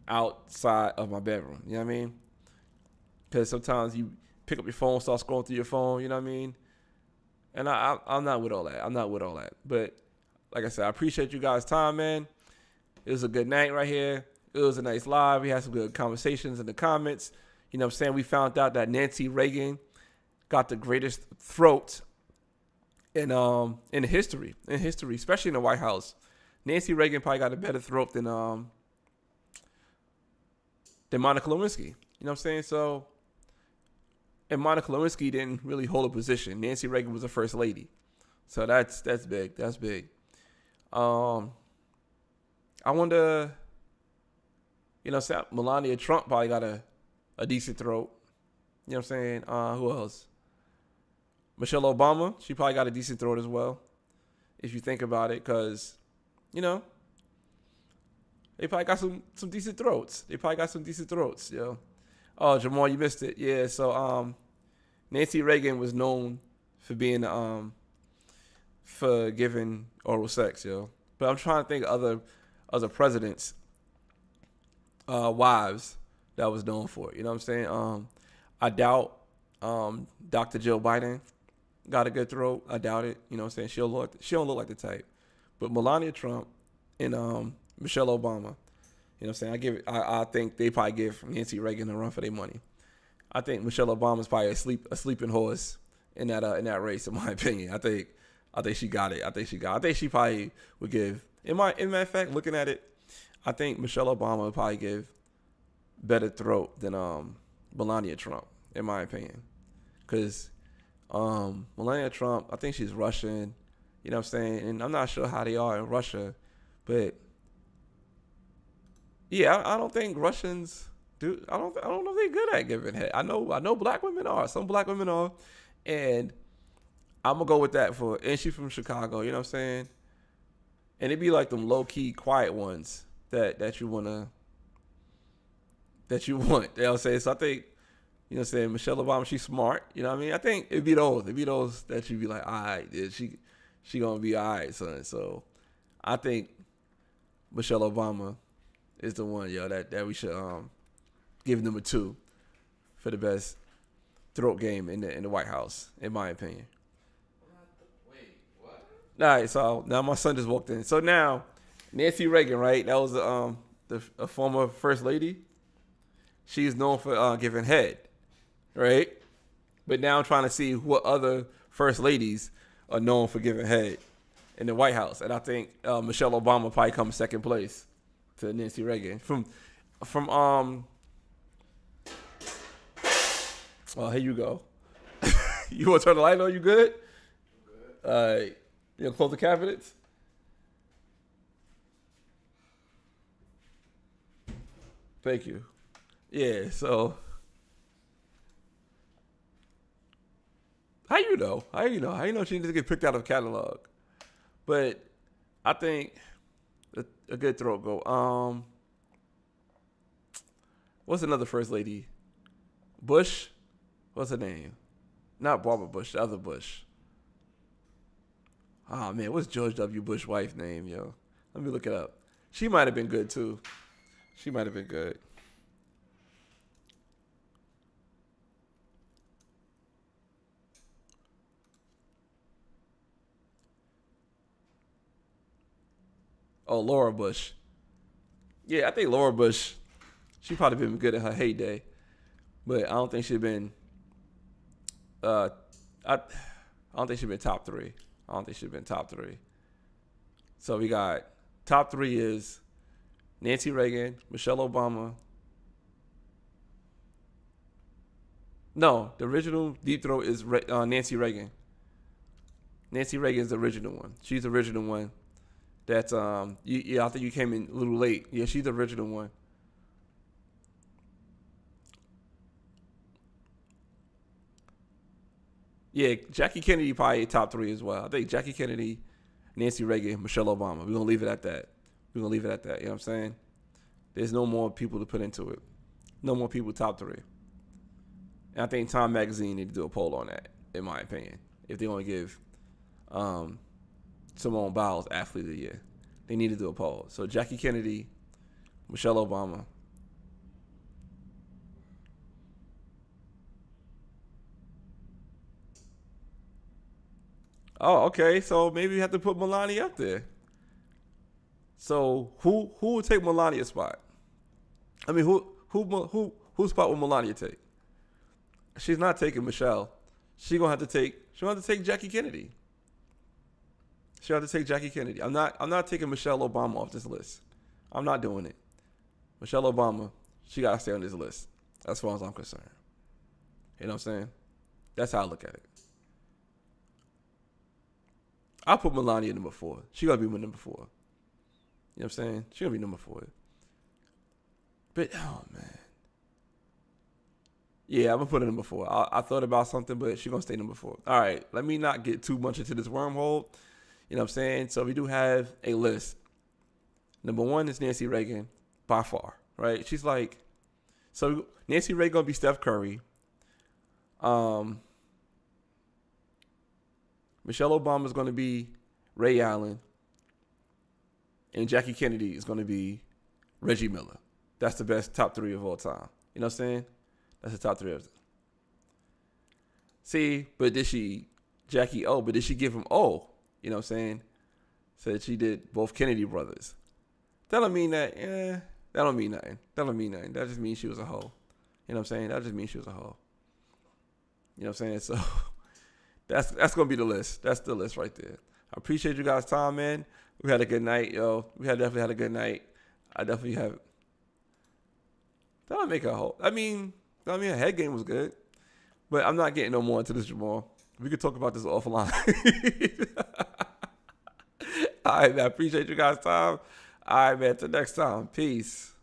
outside of my bedroom. You know what I mean? Because sometimes you pick up your phone, start scrolling through your phone. You know what I mean? And I'm not with all that. But like I said, I appreciate you guys' time, man. It was a good night right here. It was a nice live. We had some good conversations in the comments. You know what I'm saying? We found out that Nancy Reagan got the greatest throat in history, especially in the White House. Nancy Reagan probably got a better throat than Monica Lewinsky. You know what I'm saying? So, and Monica Lewinsky didn't really hold a position. Nancy Reagan was the first lady. So that's big. That's big. I wonder, you know, Melania Trump probably got a decent throat. You know what I'm saying? Who else? Michelle Obama, she probably got a decent throat as well, if you think about it, because, you know, they probably got some decent throats. Yo. Oh, Jamal, you missed it. Yeah, so Nancy Reagan was known for being for giving oral sex, yo. But I'm trying to think of other presidents' wives that was known for it. You know what I'm saying? I doubt Dr. Jill Biden got a good throat. I doubt it. You know what I'm saying? She don't look like the type. But Melania Trump and Michelle Obama, you know what I'm saying? I think they probably give Nancy Reagan a run for their money. I think Michelle Obama's probably a sleeping horse in that race, in my opinion. I think she got it. I think she probably would give. In matter of fact, looking at it, I think Michelle Obama would probably give better throat than Melania Trump, in my opinion. Because Melania Trump, I think she's Russian, you know what I'm saying? And I'm not sure how they are in Russia, but yeah, I don't think Russians do. I don't know if they're good at giving head. I know black women are. Some black women are, and I'm gonna go with that and she's from Chicago, you know what I'm saying? And it'd be like them low key, quiet ones that you want. You know what I'm saying? So I think, you know what I'm saying, Michelle Obama, she's smart. You know what I mean? I think it'd be those that you'd be like, all right, dude, she gonna be all right, son. So I think Michelle Obama is the one, yo, that we should give number 2 for the best throat game in the White House, in my opinion. Wait, what? All right, so now my son just walked in. So now Nancy Reagan, right? That was a former first lady. She's known for giving head, right? But now I'm trying to see what other first ladies are known for giving head in the White House, and I think Michelle Obama probably comes second place to Nancy Reagan. From well, here you go. You want to turn the light on? You good? You know, close the cabinets. Thank you. Yeah, so how you know? How you know she needs to get picked out of a catalog? But I think a good throat go. What's another first lady? Bush? What's her name? Not Barbara Bush, the other Bush. Oh man, what's George W. Bush's wife's name, yo? Let me look it up. She might have been good too. She might have been good. Oh, Laura Bush. Yeah, I think Laura Bush, she probably been good in her heyday. But I don't think she'd been I don't think she'd been top three. I don't think she'd been top three. So we got top three is Nancy Reagan, Michelle Obama. No, the original deep throat is Nancy Reagan. Nancy Reagan is the original one. She's the original one. That's I think you came in a little late. Yeah, she's the original one. Yeah, Jackie Kennedy probably top three as well. I think Jackie Kennedy, Nancy Reagan, Michelle Obama. We're gonna leave it at that. You know what I'm saying? There's no more people to put into it. No more people top three. And I think Time Magazine need to do a poll on that, in my opinion. If they want to give Simone Biles Athlete of the Year, they need to do a poll. So Jackie Kennedy, Michelle Obama. Oh, okay. So maybe we have to put Melania up there. So who would take Melania's spot? I mean, whose spot would Melania take? She's not taking Michelle. She'll have to take Jackie Kennedy. She'll have to take Jackie Kennedy. I'm not taking Michelle Obama off this list. I'm not doing it. Michelle Obama, she gotta stay on this list. As far as I'm concerned. You know what I'm saying? That's how I look at it. I'll put Melania number 4. She gotta be my number 4. You know what I'm saying? She gonna be number 4. But oh man. Yeah, I'm gonna put her number 4. I thought about something, but she gonna stay number 4. All right, let me not get too much into this wormhole. You know what I'm saying? So we do have a list. Number 1 is Nancy Reagan, by far, right? She's like, so Nancy Reagan gonna be Steph Curry. Michelle Obama is gonna be Ray Allen, and Jackie Kennedy is gonna be Reggie Miller. That's the best top 3 of all time. You know what I'm saying? That's the top 3 of them. See, but did she give him O? You know what I'm saying? Said she did both Kennedy brothers. That don't mean that, that don't mean nothing. That just means she was a hoe. You know what I'm saying? That just means she was a hoe. You know what I'm saying? So that's going to be the list. That's the list right there. I appreciate you guys' time, man. We had a good night, yo. Definitely had a good night. I definitely have. That don't make a hoe. I mean, her head game was good. But I'm not getting no more into this, Jamal. We could talk about this offline. All right, man. I appreciate you guys' time. All right, man. Till next time. Peace.